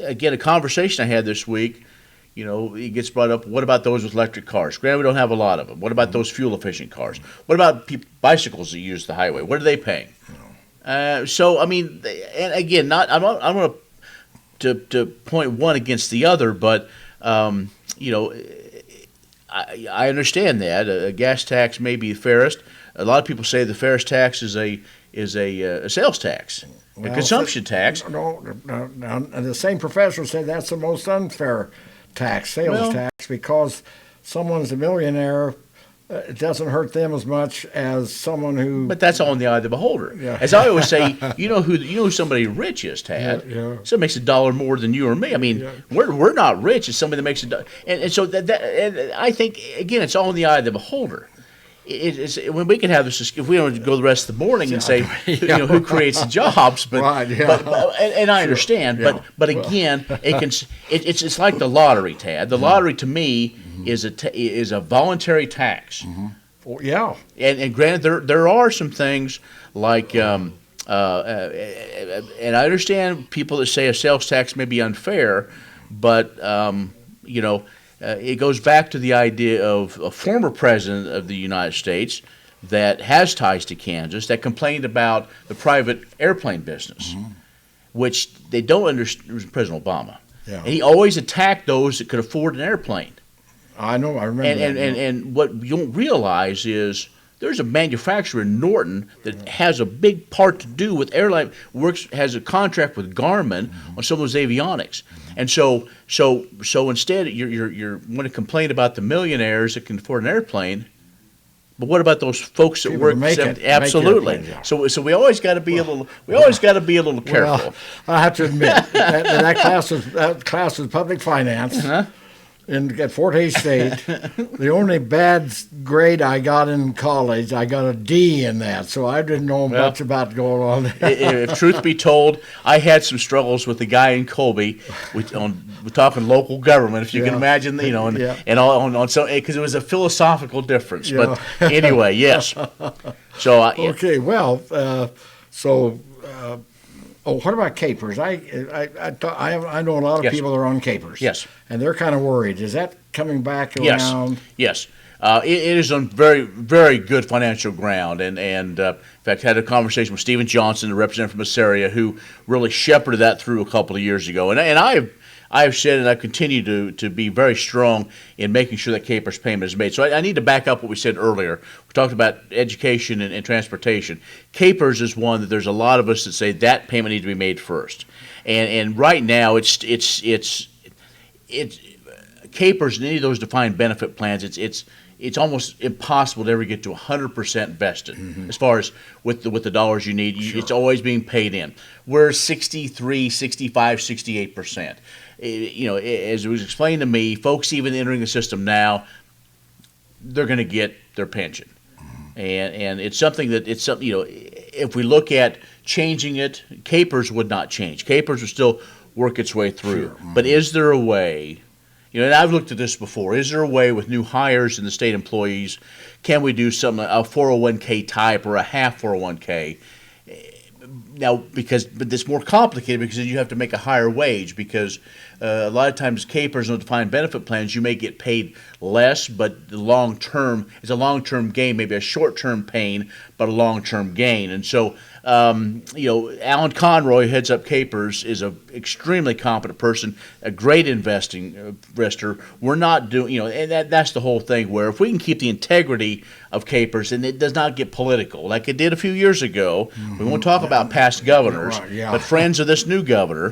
S12: again, a conversation I had this week. It gets brought up, what about those with electric cars? Granted, we don't have a lot of them. What about those fuel-efficient cars? What about bicycles that use the highway? What are they paying? And again, I'm not going to point one against the other, but, I understand that. A gas tax may be fairest. A lot of people say the fairest tax is a sales tax, a consumption tax.
S1: No, and the same professor said that's the most unfair sales tax, because someone's a millionaire, it doesn't hurt them as much as someone who.
S12: But that's all in the eye of the beholder.
S1: Yeah.
S12: As I always say, who somebody rich is, Tad.
S1: Yeah.
S12: Somebody makes $1 more than you or me. We're not rich. It's somebody that makes $1, and so and I think again, it's all in the eye of the beholder. It's when we can have this, if we don't go the rest of the morning and say, who creates the jobs, but,
S1: right, yeah.
S12: and I understand,
S1: Yeah.
S12: but again, it's like the lottery, Tad. The lottery to me is a voluntary tax.
S1: Mm-hmm. Well, yeah.
S12: And granted, there are some things like, and I understand people that say a sales tax may be unfair, but it goes back to the idea of a former president of the United States that has ties to Kansas that complained about the private airplane business, which they don't understand. It was President Obama.
S1: Yeah.
S12: And he always attacked those that could afford an airplane.
S1: I know, I remember that.
S12: And what you don't realize is there's a manufacturer in Norton that has a big part to do with airline, has a contract with Garmin on some of those avionics. And so instead you're going to complain about the millionaires that can afford an airplane, but what about those folks that
S1: People
S12: work?
S1: make it,
S12: Absolutely.
S1: make airplanes, yeah.
S12: So we always got to be a little careful.
S1: Well, I have to admit that class was public finance. At Fort Hays State, the only bad grade I got in college, I got a D in that, so I didn't know much about going on.
S12: If truth be told, I had some struggles with the guy in Colby. We're talking local government, if you can imagine, and all on some, because it was a philosophical difference.
S1: Yeah.
S12: But anyway, yes. So
S1: okay, well, what about capers? I know a lot of
S12: Yes.
S1: people that are on capers.
S12: Yes.
S1: And they're kind of worried. Is that coming back
S12: Yes.
S1: around.
S12: Yes. It is on very, very good financial ground, and in fact, had a conversation with Stephen Johnson, the representative from this area, who really shepherded that through a couple of years ago. And I've said, and I continue to be very strong in making sure that CAPERS payment is made. So I need to back up what we said earlier. We talked about education and transportation. CAPERS is one that there's a lot of us that say that payment needs to be made first. And right now, it's CAPERS and any of those defined benefit plans, it's almost impossible to ever get to 100% vested as far as with the dollars you need. It's always being paid in. We're 63, 65, 68%. As it was explained to me, folks even entering the system now, they're going to get their pension. And it's something that if we look at changing it, CAPERS would not change. CAPERS would still work its way through. But is there a way? And I've looked at this before. Is there a way with new hires in the state employees, can we do something, a 401k type or a half 401k? Now, but it's more complicated because you have to make a higher wage because a lot of times CAPERS and defined benefit plans, you may get paid less, but the long term is a long-term gain, maybe a short-term pain, but a long-term gain. And so, Alan Conroy, heads up CAPERS, is an extremely competent person, a great investor. We're not doing, and that's the whole thing where if we can keep the integrity of CAPERS and it does not get political like it did a few years ago, we won't talk about past governors, but friends of this new governor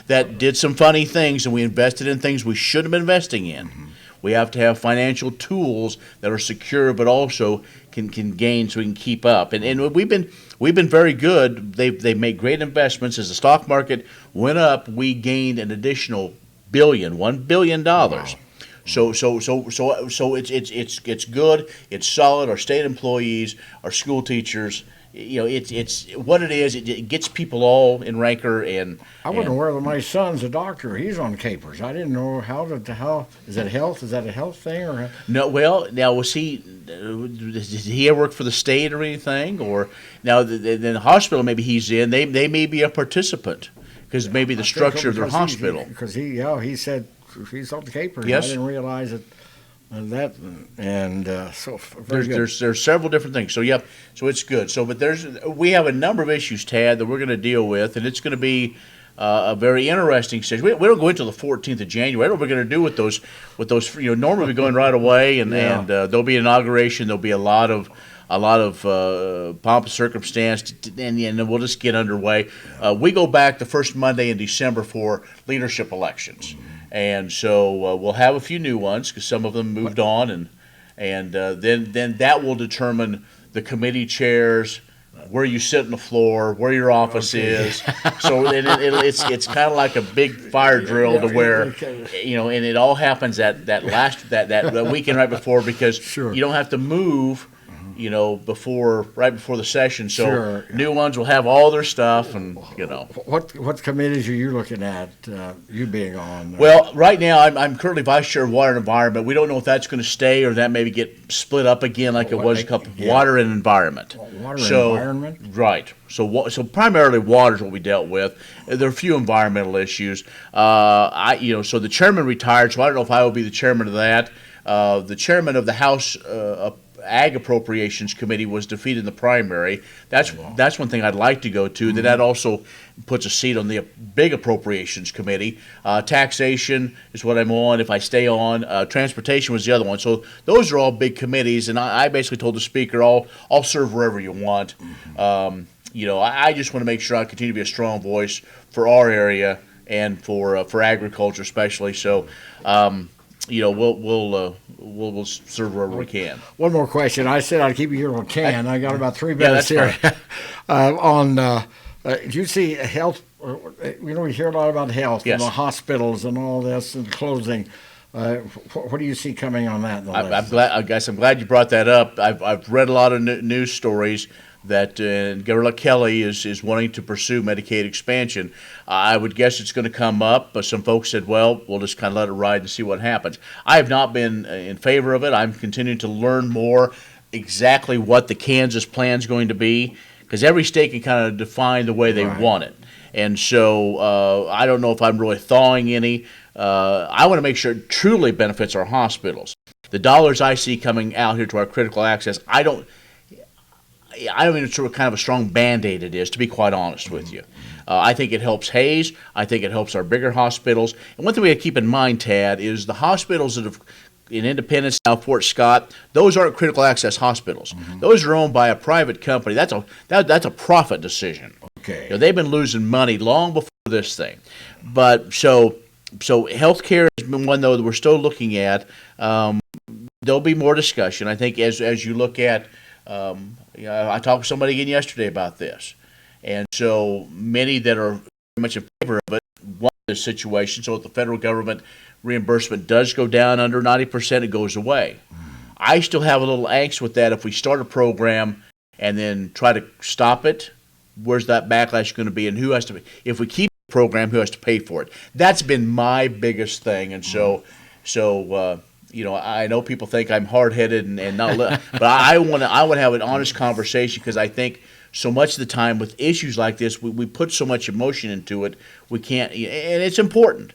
S12: that did some funny things and we invested in things we shouldn't have been investing in. We have to have financial tools that are secure, but also can gain so we can keep up. And we've been very good. They've made great investments. As the stock market went up, we gained an additional $1 billion. Wow. So it's good. It's solid. Our state employees, our school teachers. It's what it is. It gets people all in rancor. And
S1: I wasn't aware that my son's a doctor. He's on CAPERS. I didn't know how is that health? Is that a health thing or?
S12: No. Well, now did he ever work for the state or anything? Or now the hospital maybe he's in. They may be a participant because maybe the structure of their hospital.
S1: Because he said he's on CAPERS.
S12: Yes.
S1: I didn't realize it.
S12: There's several different things. So so it's good. But we have a number of issues, Tad, that we're going to deal with, and it's going to be a very interesting stage. We don't go into the 14th of January. What we're going to do with those. Normally we're going right away, and there'll be inauguration. There'll be a lot of pomp and circumstance, and then we'll just get underway. We go back the first Monday in December for leadership elections. And so we'll have a few new ones because some of them moved on, and then that will determine the committee chairs, where you sit on the floor, where your office is. So it's kind of like a big fire drill to where and it all happens that weekend right before because you don't have to move. Right before the session. So new ones will have all their stuff, and
S1: What committees are you looking at? You being on?
S12: Well, right now I'm currently vice chair of Water and Environment. We don't know if that's going to stay or that maybe get split up again, like it was a couple. Water and Environment.
S1: Water and Environment.
S12: Right. So primarily water is what we dealt with. There are a few environmental issues. So the chairman retired, so I don't know if I will be the chairman of that. The chairman of the House Ag Appropriations Committee was defeated in the primary. That's one thing I'd like to go to. Mm-hmm. That also puts a seat on the big Appropriations Committee. Taxation is what I'm on if I stay on. Transportation was the other one. So those are all big committees, and I basically told the speaker, I'll serve wherever you want. Mm-hmm. I just want to make sure I continue to be a strong voice for our area and for agriculture especially. So. We'll serve wherever we can.
S1: One more question. I said I'd keep you here on 10. I got about 3 minutes here. Do you see health? We hear a lot about health and the hospitals and all this and closing. What do you see coming on that?
S12: I'm glad you brought that up. I've read a lot of news stories that Governor Kelly is wanting to pursue Medicaid expansion. I would guess it's going to come up, but some folks said, well, we'll just kind of let it ride and see what happens. I have not been in favor of it. I'm continuing to learn more exactly what the Kansas plan is going to be, because every state can kind of define the way they want it. And so I don't know if I'm really thawing any. I want to make sure it truly benefits our hospitals. The dollars I see coming out here to our critical access, I don't even know what kind of a strong Band-Aid it is, to be quite honest with you. I think it helps Hayes. I think it helps our bigger hospitals. And one thing we have to keep in mind, Tad, is the hospitals that have in Independence, now Fort Scott, those aren't critical access hospitals. Those are owned by a private company. That's a profit decision.
S1: Okay.
S12: You know, they've been losing money long before this thing. But so healthcare has been one, though, that we're still looking at. There'll be more discussion. I think as you look at, I talked with somebody again yesterday about this. And so many that are very much in favor of it want this situation. So if the federal government reimbursement does go down under 90%, it goes away. I still have a little angst with that. If we start a program and then try to stop it, where's that backlash going to be, and who has to? If we keep the program, who has to pay for it? That's been my biggest thing, and so I know people think I'm hard-headed and not, but I want to have an honest conversation, because I think so much of the time with issues like this, we put so much emotion into it, we can't, and it's important.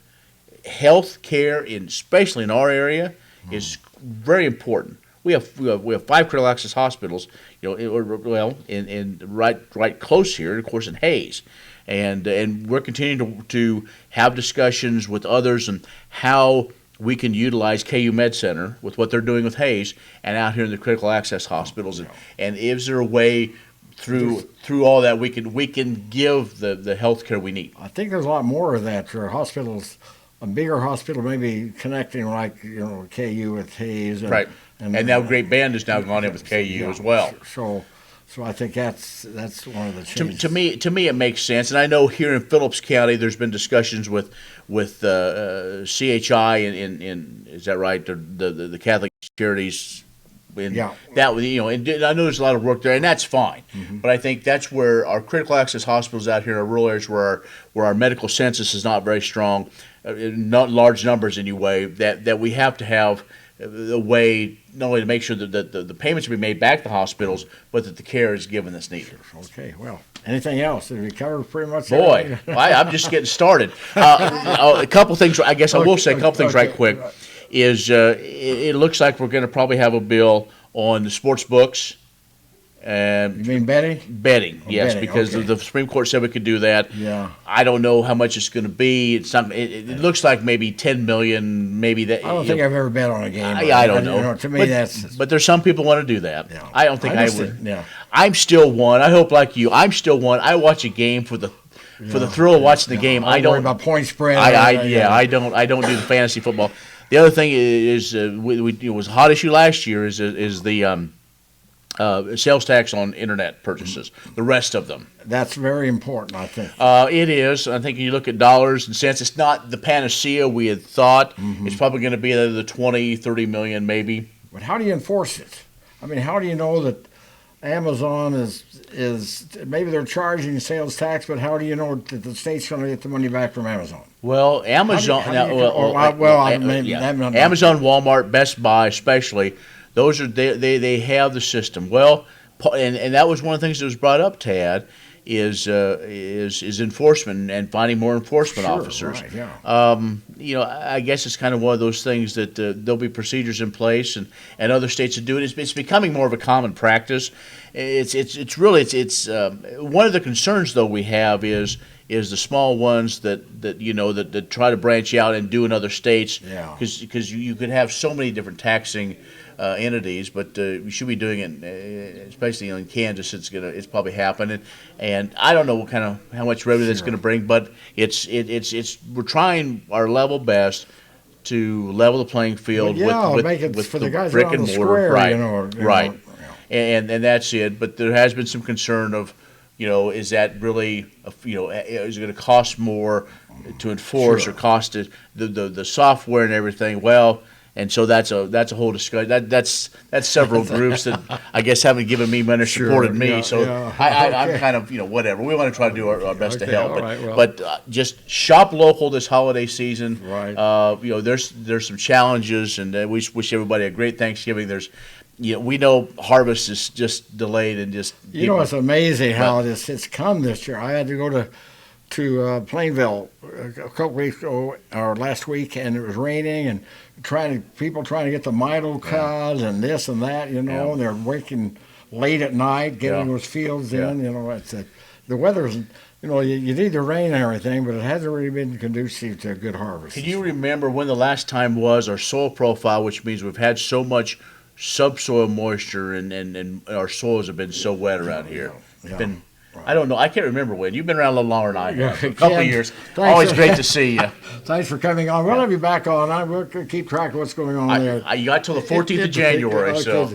S12: Health care, especially in our area, is very important. We have 5 critical access hospitals, in right close here, of course, in Hayes, and we're continuing to have discussions with others on how we can utilize KU Med Center with what they're doing with Hayes and out here in the critical access hospitals, and is there a way through all that we can give the health care we need?
S1: I think there's a lot more of that. There are hospitals, a bigger hospital maybe connecting KU with Hayes.
S12: Right. And now Great Bend has now gone in with KU as well.
S1: So I think that's one of the changes.
S12: To me, it makes sense. And I know here in Phillips County, there's been discussions with CHI in is that right? The Catholic Charities. And that, and I know there's a lot of work there, and that's fine. But I think that's where our critical access hospitals out here in our rural areas, where our medical census is not very strong, not large numbers anyway, that we have to have a way not only to make sure that the payments will be made back to the hospitals, but that the care is given that's needed.
S1: Okay, well, anything else? Did we cover pretty much
S12: Boy, I'm just getting started. A couple things, I guess I will say a couple things right quick, is it looks like we're going to probably have a bill on the sports books.
S1: You mean betting?
S12: Betting, yes,
S1: betting,
S12: because
S1: okay.
S12: the Supreme Court said we could do that.
S1: Yeah.
S12: I don't know how much it's going to be. It looks like maybe $10 million, maybe that.
S1: I don't think I've ever bet on a game.
S12: I don't know.
S1: To me,
S12: but there's some people want to do that.
S1: Yeah.
S12: I don't think I would.
S1: Yeah.
S12: I'm still one. I hope like you. I'm still one. I watch a game for the thrill of watching the game. I don't
S1: worry about point spread.
S12: I don't do the fantasy football. The other thing is was a hot issue last year is the sales tax on internet purchases, the rest of them.
S1: That's very important, I think.
S12: It is. I think you look at dollars and cents, it's not the panacea we had thought. It's probably going to be the 20, 30 million maybe.
S1: But how do you enforce it? I mean, how do you know that Amazon is maybe they're charging sales tax, but how do you know that the state's going to get the money back from Amazon?
S12: Well, Amazon,
S1: Amazon,
S12: Walmart, Best Buy especially, those are they have the system. Well, and that was one of the things that was brought up, Tad, is enforcement and finding more enforcement officers.
S1: Right, yeah.
S12: I guess it's kind of one of those things that there'll be procedures in place, and other states that do it. It's becoming more of a common practice. It's really one of the concerns though we have is the small ones that try to branch out and do in other states.
S1: Yeah.
S12: Because you could have so many different taxing entities, but we should be doing it, especially in Kansas. It's probably happening, and I don't know how much revenue that's going to bring, but we're trying our level best to level the playing field with
S1: for the
S12: guys brick and mortar,
S1: square,
S12: right. And that's it. But there has been some concern of, is that really, is it going to cost more to enforce or cost the software and everything? Well. And so that's a whole discussion. That's several groups that I guess haven't given me money, supported me. I'm kind of whatever. We want to try to do our best to help. But just shop local this holiday season.
S1: Right.
S12: There's some challenges, and we wish everybody a great Thanksgiving. We know harvest is just delayed and just.
S1: It's amazing how it's come this year. I had to go to to Plainville a couple weeks ago, or last week, and it was raining, and people trying to get the Milo cod and this and that, you know, and they're working late at night, getting those fields in, you know. The weather's, you know, you need the rain and everything, but it hasn't really been conducive to a good harvest.
S12: Can you remember when the last time was our soil profile, which means we've had so much subsoil moisture and our soils have been so wet around here? It's been, I don't know. I can't remember when. You've been around a little longer than I have. A couple of years. Always great to see you.
S1: Thanks for coming on. We'll have you back on. We'll keep track of what's going on there.
S12: You got till the 14th of January, so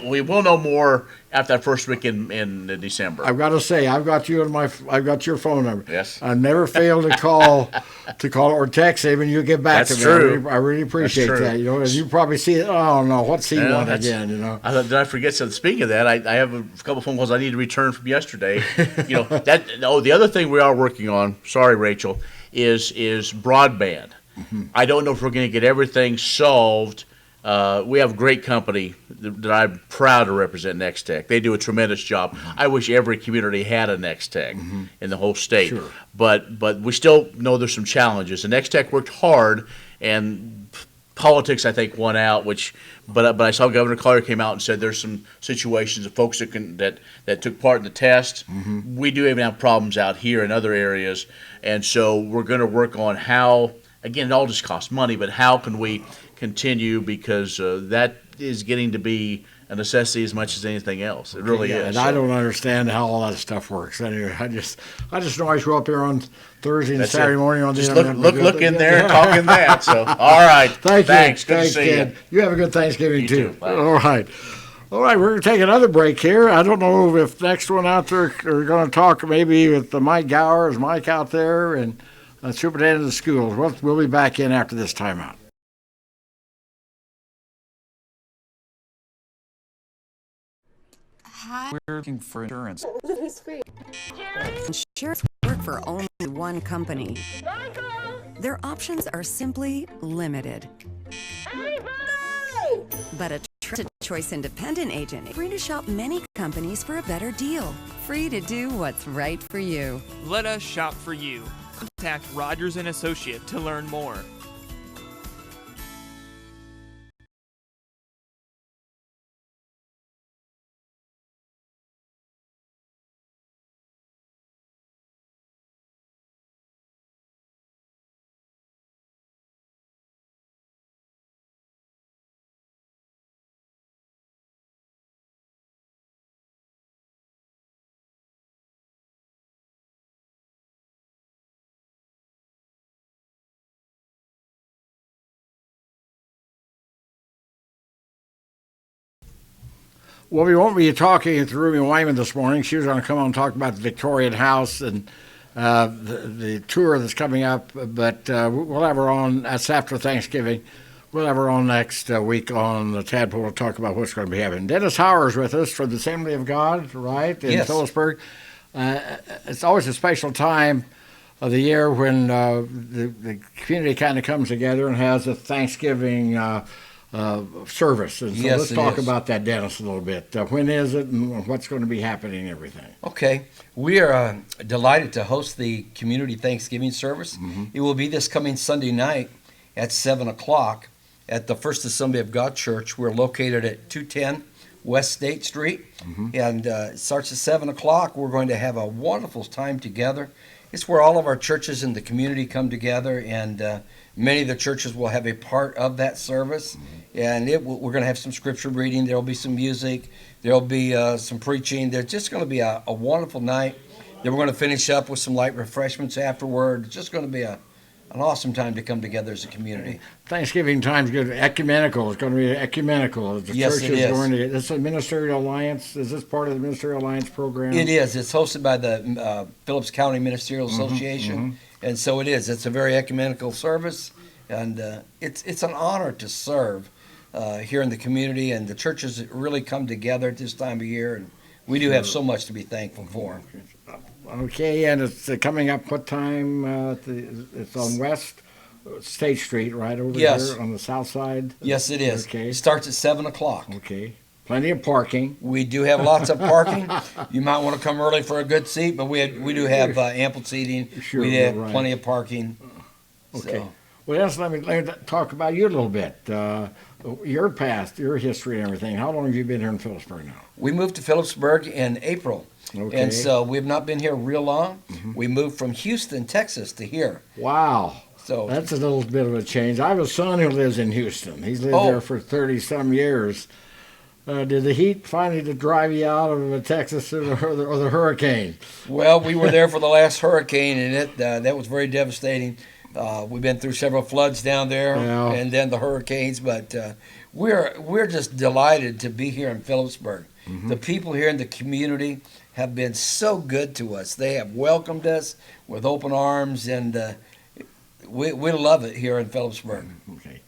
S12: we will know more after that first week in December.
S1: I've got to say, I've got you I've got your phone number.
S12: Yes.
S1: I never fail to call or text him, and you get back
S12: That's
S1: to me.
S12: true.
S1: I really appreciate that. You know, and you probably see it. Oh no, what's he want again? You know.
S12: Did I forget something? Speaking of that, I have a couple phone calls I need to return from yesterday. You know that. Oh, the other thing we are working on. Sorry, Rachel, is broadband. Mm-hmm. I don't know if we're going to get everything solved. We have a great company that I'm proud to represent, Next Tech. They do a tremendous job. Mm-hmm. I wish every community had a Next Tech in the whole state.
S1: Sure.
S12: But we still know there's some challenges. And Next Tech worked hard, and politics, I think, won out. But I saw Governor Collier came out and said there's some situations of folks that took part in the test. Mm-hmm. We do even have problems out here in other areas, and so we're going to work on how. Again, it all just costs money, but how can we continue, because that is getting to be a necessity as much as anything else. It really is.
S1: And I don't understand how all that stuff works. Anyway, I just know I show up here on Thursday and Saturday morning on the internet.
S12: Look in there and talk in that. So, all right. Thanks. Good to see you.
S1: You have a good Thanksgiving
S12: You
S1: too.
S12: too.
S1: All right. All right, we're going to take another break here. I don't know if next one out there are going to talk maybe with Mike Gower. Is Mike out there? And superintendent of the schools. We'll be back in after this timeout.
S13: Hi. We're looking for insurance. Insurance work for only one company. Their options are simply limited. But a trusted choice independent agent is free to shop many companies for a better deal. Free to do what's right for you.
S14: Let us shop for you. Contact Rogers & Associate to learn more.
S1: Well, we won't be talking to Ruby Wyman this morning. She was going to come on and talk about the Victorian House and the tour that's coming up, but we'll have her on. That's after Thanksgiving. We'll have her on next week on the Tadpoll to talk about what's going to be happening. Dennis Hauer is with us from the Assembly of God, right, in Phillipsburg. It's always a special time of the year when the community kind of comes together and has a Thanksgiving service. And so let's talk about that, Dennis, a little bit. When is it and what's going to be happening and everything?
S15: Okay. We are delighted to host the community Thanksgiving service. Mm-hmm. It will be this coming Sunday night at 7 o'clock at the First Assembly of God Church. We're located at 210 West State Street. Mm-hmm. And it starts at 7 o'clock. We're going to have a wonderful time together. It's where all of our churches in the community come together, and many of the churches will have a part of that service. Mm-hmm. And we're going to have some scripture reading. There will be some music. There will be some preaching. There's just going to be a wonderful night. Then we're going to finish up with some light refreshments afterward. It's just going to be an awesome time to come together as a community.
S1: Thanksgiving time's good. Ecumenical. It's going to be ecumenical. The
S15: yes,
S1: church
S15: it is.
S1: Going to. This is a Ministerial Alliance. Is this part of the Ministerial Alliance program?
S15: It is. It's hosted by the Phillips County Ministerial Association, mm-hmm. And so it is. It's a very ecumenical service, and it's an honor to serve here in the community. And the churches really come together at this time of year, and we do have so much to be thankful for.
S1: Okay, and it's coming up what time? It's on West State Street, right over here on the south side?
S15: Yes, it is.
S1: Okay.
S15: It starts at 7 o'clock.
S1: Okay. Plenty of parking.
S15: We do have lots of parking. You might want to come early for a good seat, but we do have ample seating.
S1: Sure,
S15: We have
S1: right.
S15: plenty of parking.
S1: Okay.
S15: So,
S1: Well, yes, let me talk about you a little bit. Your past, your history and everything. How long have you been here in Phillipsburg now?
S15: we moved to Phillipsburg in April.
S1: Okay.
S15: And so we've not been here real long. We moved from Houston, Texas to here.
S1: Wow.
S15: So
S1: That's a little bit of a change. I have a son who lives in Houston. He's lived
S15: Oh.
S1: there for 30-some years. Did the heat finally drive you out of Texas or the hurricane?
S15: Well, we were there for the last hurricane, and that was very devastating. We've been through several floods down there,
S1: Yeah.
S15: and then the hurricanes. But we're just delighted to be here in Phillipsburg. The people here in the community have been so good to us. They have welcomed us with open arms, and we love it here in Phillipsburg.
S1: Okay.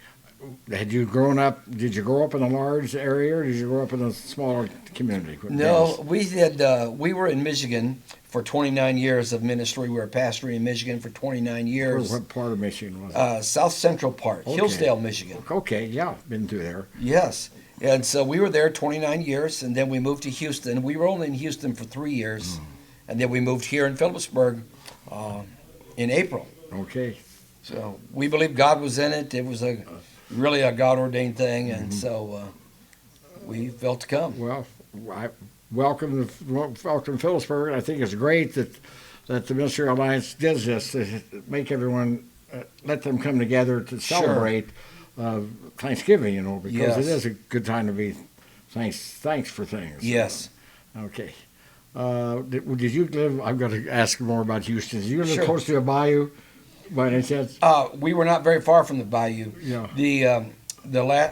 S1: Had you grown up? Did you grow up in a large area, or did you grow up in a smaller community?
S15: No, we did. We were in Michigan for 29 years of ministry. We were pastoring in Michigan for 29 years.
S1: What part of Michigan was it?
S15: South Central part,
S1: Okay.
S15: Hillsdale, Michigan.
S1: Okay, yeah, been through there.
S15: Yes. And so we were there 29 years, and then we moved to Houston. We were only in Houston for 3 years, and then we moved here in Phillipsburg in April.
S1: Okay.
S15: So we believe God was in it. It was really a God-ordained thing, and so we felt to come.
S1: Well, I welcome Phillipsburg. I think it's great that the Ministry Alliance does this to make everyone, let them come together to celebrate Thanksgiving, because
S15: Yes.
S1: it is a good time to be thanks for things.
S15: Yes.
S1: Okay. Did you live? I've got to ask more about Houston. Did you live
S15: Sure.
S1: close to a bayou, by any chance?
S15: We were not very far from the bayou.
S1: Yeah.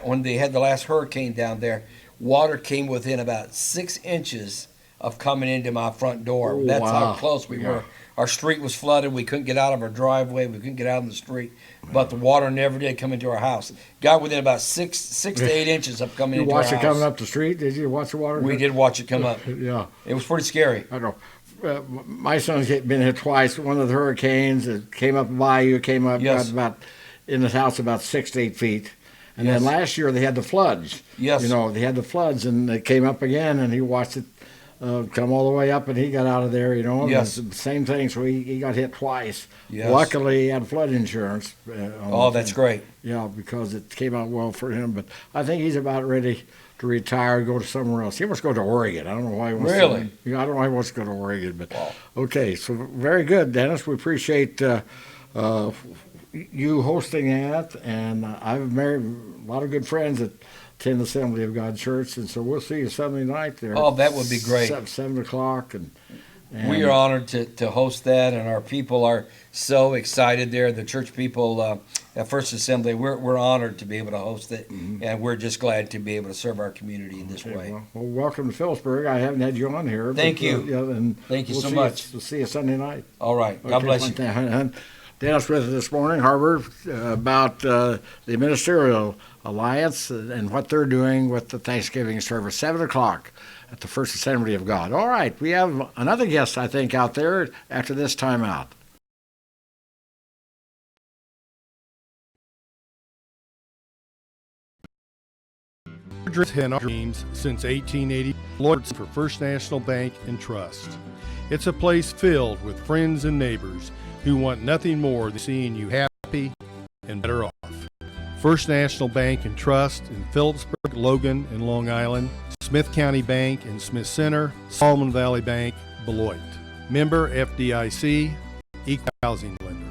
S15: When they had the last hurricane down there, water came within about 6 inches of coming into my front door.
S1: Oh,
S15: That's how
S1: wow.
S15: close we
S1: Yeah.
S15: were. Our street was flooded. We couldn't get out of our driveway. We couldn't get out in the street. But the water never did come into our house. Got within about six to 8 inches of coming
S1: You
S15: into our house.
S1: watched it coming up the street? Did you watch the water?
S15: We did watch it come up.
S1: Yeah.
S15: It was pretty scary.
S1: I know. My son's been hit twice. One of the hurricanes, it came up bayou, came up,
S15: Yes.
S1: got about in his house about 6 to 8 feet. And
S15: Yes.
S1: then last year they had the floods.
S15: Yes.
S1: They had the floods, and it came up again, and he watched it come all the way up, and he got out of there. And
S15: Yes.
S1: it's the same thing. So he got hit twice.
S15: Yes.
S1: Luckily, he had flood insurance.
S15: Oh, that's great.
S1: Yeah, because it came out well for him. But I think he's about ready to retire, go to somewhere else. He wants to go to Oregon. I don't know why he wants
S15: Really?
S1: to. Yeah, I don't know why he wants to go to Oregon. But okay, so very good, Dennis. We appreciate you hosting that, and I've married a lot of good friends that attend the Assembly of God Church, and so we'll see you Sunday night there.
S15: Oh, that would be great.
S1: 7 o'clock, and
S15: We are honored to host that, and our people are so excited there. The church people at First Assembly, we're honored to be able to host it, and we're just glad to be able to serve our community in this way.
S1: Well, welcome to Phillipsburg. I haven't had you on here.
S15: Thank you.
S1: And
S15: Thank you
S1: we'll
S15: so
S1: see
S15: much.
S1: We'll see you Sunday night.
S15: All right. God bless you.
S1: you. Dennis with us this morning, Harvard, about the Ministerial Alliance and what they're doing with the Thanksgiving service, 7 o'clock at the First Assembly of God. All right, we have another guest, I think, out there after this time out.
S9: In our dreams since 1880, Lloyd's for First National Bank and Trust. It's a place filled with friends and neighbors who want nothing more than seeing you happy and better off. First National Bank and Trust in Phillipsburg, Logan, and Long Island, Smith County Bank and Smith Center, Solomon Valley Bank, Beloit. Member FDIC, Equal Housing Lender.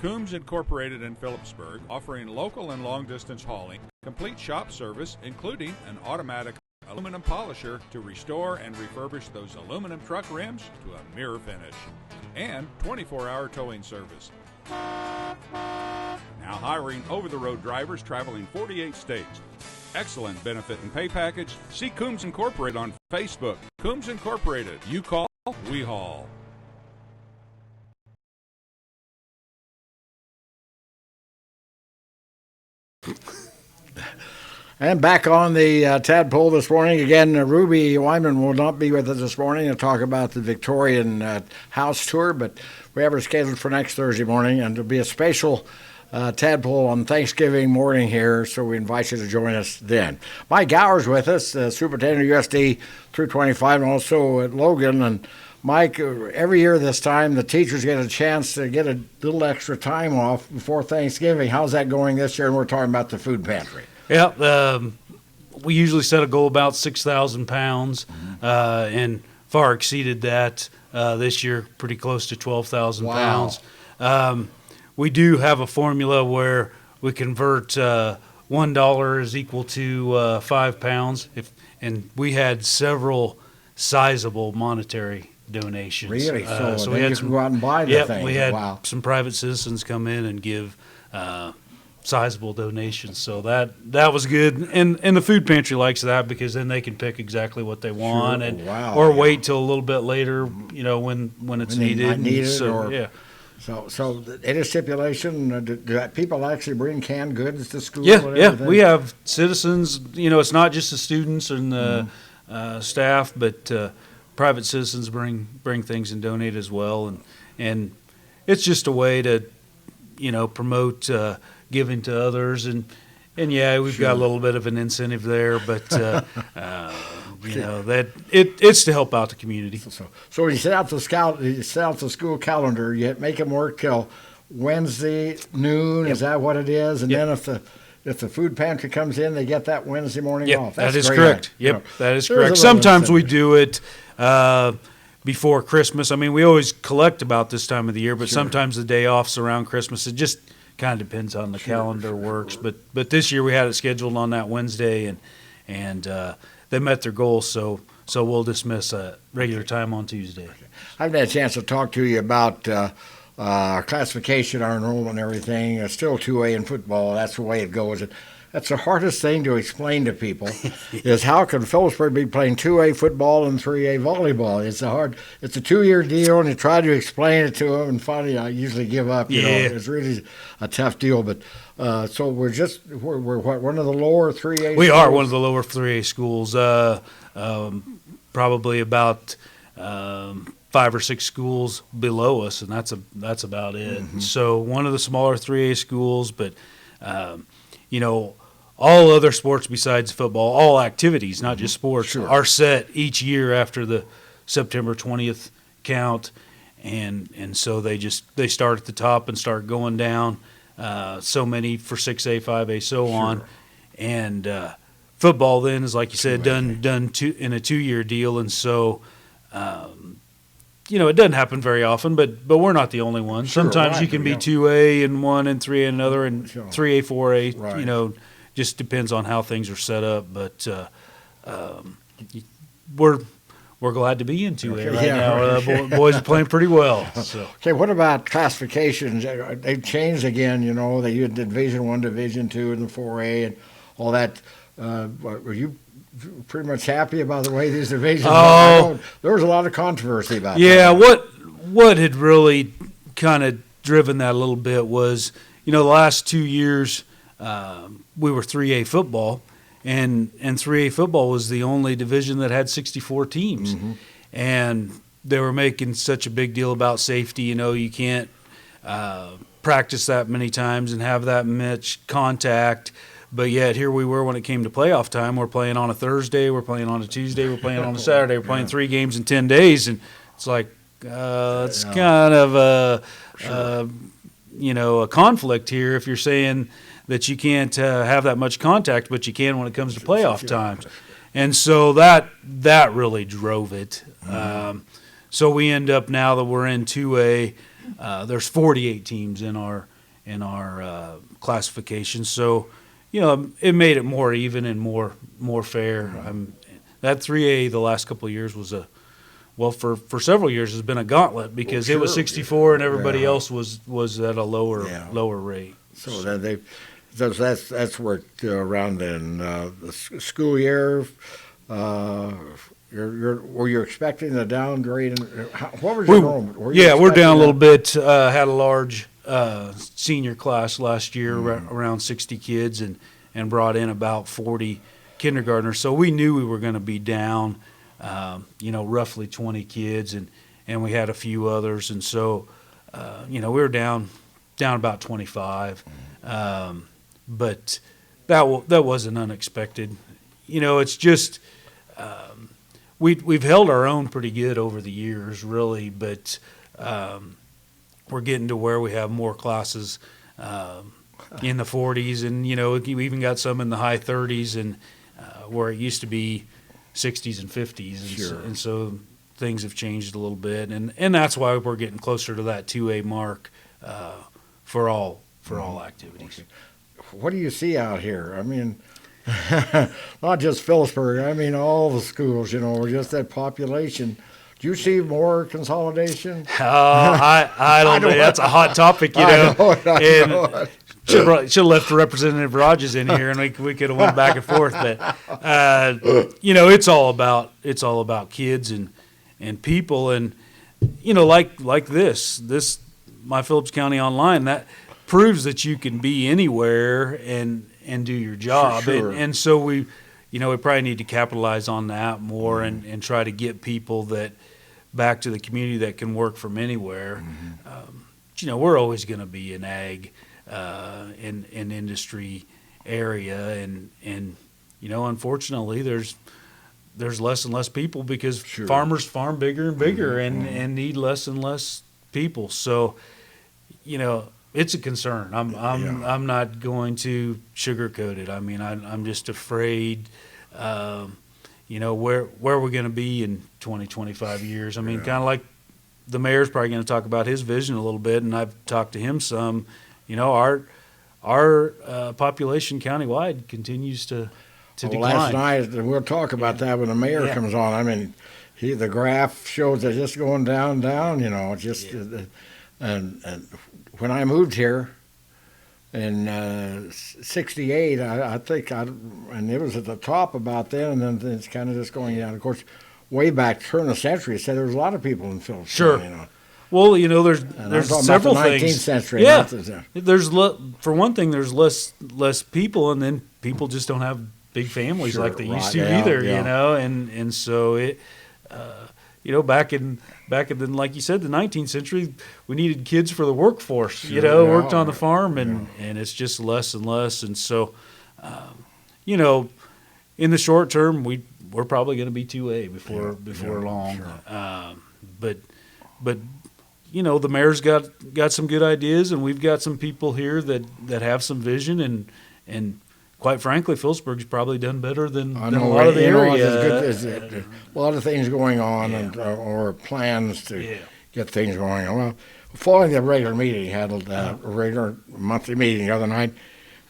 S10: Coombs Incorporated in Phillipsburg, offering local and long-distance hauling, complete shop service, including an automatic aluminum polisher to restore and refurbish those aluminum truck rims to a mirror finish, and 24-hour towing service. Now hiring over-the-road drivers traveling 48 states. Excellent benefit and pay package. See Coombs Incorporated on Facebook. Coombs Incorporated. You call, we haul.
S1: And back on the Tadpoll this morning. Again, Ruby Wyman will not be with us this morning to talk about the Victorian House Tour, but we have her scheduled for next Thursday morning, and it'll be a special Tadpoll on Thanksgiving morning here, so we invite you to join us then. Mike Gower's with us, Superintendent of USD 325, and also at Logan. And Mike, every year this time, the teachers get a chance to get a little extra time off before Thanksgiving. How's that going this year? And we're talking about the food pantry.
S16: Yeah, we usually set a goal about 6,000 pounds, and far exceeded that this year, pretty close to 12,000 pounds. We do have a formula where we convert $1 is equal to 5 pounds, and we had several sizable monetary donations.
S1: Really? So
S16: we
S1: then
S16: had
S1: you
S16: some,
S1: can go out and buy the thing.
S16: we had
S1: Wow.
S16: some private citizens come in and give sizable donations, so that was good. And the food pantry likes that because then they can pick exactly what they want, and or wait till a little bit later, when it's needed. So yeah.
S1: So any stipulation? Do people actually bring canned goods to school?
S16: Yeah. We have citizens. It's not just the students and the staff, but private citizens bring things and donate as well, and it's just a way to promote giving to others, and yeah, we've got a little bit of an incentive there, but that it's to help out the community.
S1: So when you set out the school calendar, you make them work till Wednesday noon. Yep. Is that what it is? And then if the food pantry comes in, they get that Wednesday morning off.
S16: That is correct. That is correct. Sometimes we do it before Christmas. I mean, we always collect about this time of the year, but sometimes the day off's around Christmas. It just kind of depends on the calendar works. But this year we had it scheduled on that Wednesday, and they met their goal, so we'll dismiss regular time on Tuesday.
S1: I've had a chance to talk to you about our classification, our enrollment, and everything. It's still 2A in football. That's the way it goes. That's the hardest thing to explain to people is how can Phillipsburg be playing 2A football and 3A volleyball? It's a 2-year deal, and you try to explain it to them, and finally I usually give up. It's really a tough deal. But so we're what, one of the lower 3A.
S16: We are one of the lower 3A schools. Probably about 5 or 6 schools below us, and that's about it. Mm-hmm. So one of the smaller 3A schools, but all other sports besides football, all activities, not just sports, are set each year after the September 20th count, and so they start at the top and start going down. So many for 6A, 5A, so on, and football then is, like you said, done in a 2-year deal, and so. It doesn't happen very often, but we're not the only ones. Sometimes you can be 2A in one and 3A in another, and 3A, 4A. Right. Just depends on how things are set up. But we're glad to be in 2A right now. Boys are playing pretty well. So.
S1: Okay, what about classifications? They've changed again. They used Division 1, Division 2, and the 4A, and all that. Were you pretty much happy about the way these divisions were? There was a lot of controversy about that.
S16: Yeah, what had really kind of driven that a little bit was, the last 2 years we were 3A football, and 3A football was the only division that had 64 teams. Mm-hmm. And they were making such a big deal about safety. You can't practice that many times and have that much contact. But yet here we were when it came to playoff time. We're playing on a Thursday, we're playing on a Tuesday, we're playing on a Saturday, we're playing 3 games in 10 days, and it's like it's kind of a conflict here if you're saying that you can't have that much contact, but you can when it comes to playoff times. And so that really drove it. So we end up now that we're in 2A, there's 48 teams in our classification. So it made it more even and more fair. That 3A the last couple of years was for several years has been a gauntlet because it was 64 and everybody else was at a lower rate.
S1: So then that's worked around in the school year. Were you expecting a downgrade? What was your enrollment?
S16: We're down a little bit. Had a large senior class last year, around 60 kids, and brought in about 40 kindergartners. So we knew we were going to be down, roughly 20 kids, and we had a few others. And so, we were down down about 25. But that wasn't unexpected. You know, it's just we've held our own pretty good over the years, really. But we're getting to where we have more classes in the 40s, and you know, we even got some in the high 30s, and where it used to be 60s and 50s, and,
S1: Sure.
S16: and so things have changed a little bit, and that's why we're getting closer to that 2A mark for all activities.
S1: What do you see out here? I mean, not just Phillipsburg. I mean, all the schools. You know, just that population. Do you see more consolidation?
S16: I don't know. That's a hot topic, you know.
S1: I know it.
S16: Should have left Representative Rogers in here, and we could have went back and forth. But you know, it's all about kids and people, and you know, like this My Phillips County Online, that proves that you can be anywhere and do your job.
S1: Sure.
S16: And so we probably need to capitalize on that more and try to get people that back to the community that can work from anywhere. You know, we're always going to be an ag in industry area, and you know, unfortunately there's less and less people because farmers farm bigger and bigger and need less and less people. So, you know, it's a concern. I'm not going to sugarcoat it. I mean, I'm just afraid, you know, where we're going to be in 20, 25 years. I mean, kind of like the mayor's probably going to talk about his vision a little bit, and I've talked to him some. You know, our population countywide continues to decline.
S1: Last night, we'll talk about that when the mayor comes on. I mean, the graph shows it just going down, you know, just and when I moved here in '68, I think and it was at the top about then, and then it's kind of just going down. Of course, way back turn of the century, it said there was a lot of people in Phillips.
S16: Sure.
S1: You know.
S16: Well, you know, there's several
S1: about the 19th
S16: things.
S1: Century.
S16: Yeah.
S1: There's
S16: For one thing, there's less people, and then people just don't have big families like they used to either. You know, and so it. You know, back in like you said, the 19th century, we needed kids for the workforce. You know, worked on the farm, and it's just less and less. And so, you know, in the short term, we're probably going to be 2A before long. Sure. But you know, the mayor's got some good ideas, and we've got some people here that have some vision, and quite frankly, Phillipsburg's probably done better than a lot of the area.
S1: A lot of things going on, or plans to get things going on. Well, following the regular meeting, had a regular monthly meeting the other night.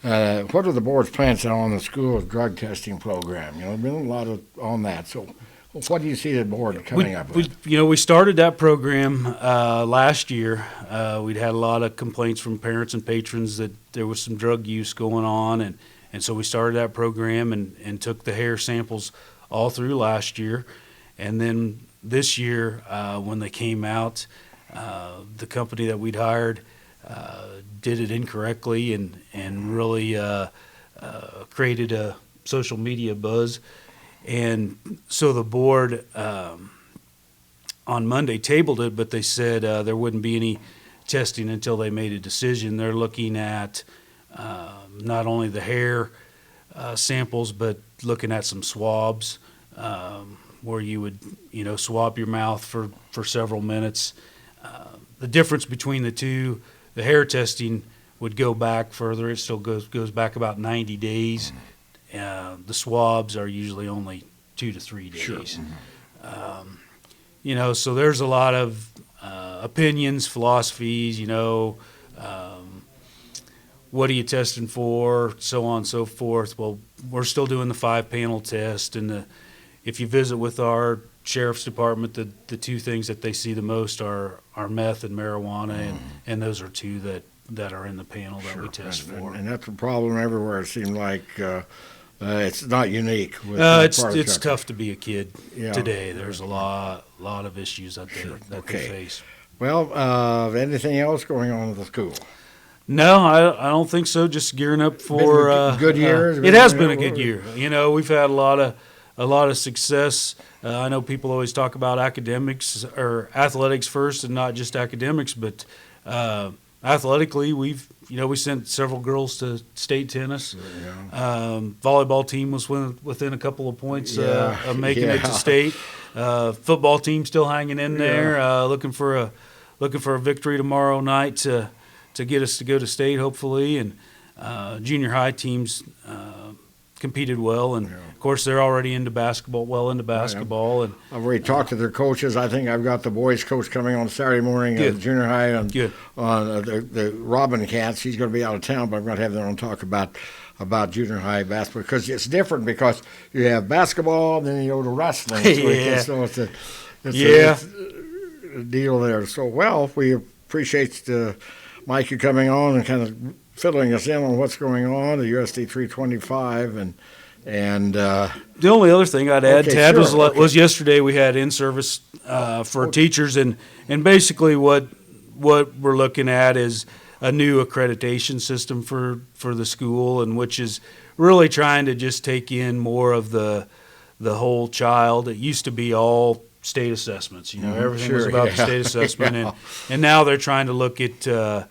S1: What are the board's plans on the school's drug testing program? You know, there's been a lot on that. So, what do you see the board coming up with?
S16: We started that program last year. We'd had a lot of complaints from parents and patrons that there was some drug use going on, and so we started that program and took the hair samples all through last year. And then this year, when they came out, the company that we'd hired did it incorrectly and really created a social media buzz. And so the board on Monday tabled it, but they said there wouldn't be any testing until they made a decision. They're looking at not only the hair samples, but looking at some swabs where you would, you know, swab your mouth for several minutes. The difference between the two, the hair testing would go back further. It still goes back about 90 days. The swabs are usually only 2 to 3 days.
S1: Sure.
S16: You know, so there's a lot of opinions, philosophies, you know, what are you testing for, so on and so forth. Well, we're still doing the 5-panel test, and if you visit with our sheriff's department, the two things that they see the most are meth and marijuana, and those are two that are in the panel that we test for.
S1: And that's a problem everywhere. It seems like it's not unique. With
S16: it's tough to be a kid today. There's a lot of issues that they face.
S1: Well, anything else going on at the school?
S16: No, I don't think so. Just gearing up for
S1: good year.
S16: It has been a good year. You know, we've had a lot of success. I know people always talk about academics or athletics first, and not just academics, but athletically, we sent several girls to state tennis. Volleyball team was within a couple of points of making it to state. Football team still hanging in there, looking for a victory tomorrow night to get us to go to state, hopefully. And junior high teams competed well, and of course they're already into basketball, and
S1: I've already talked to their coaches. I think I've got the boys coach coming on Saturday morning at junior high on the Robin Cats. He's going to be out of town, but I'm going to have them on talk about junior high basketball, because it's different, because you have basketball and then you go to wrestling. So it's a deal there. So, well, we appreciate Mike you coming on and kind of filling us in on what's going on, the USD 325, and
S16: the only other thing I'd add, Tad, was yesterday we had in-service for teachers, and basically what we're looking at is a new accreditation system for the school, and which is really trying to just take in more of the whole child. It used to be all state assessments, everything was about the state assessment, and now they're trying to look at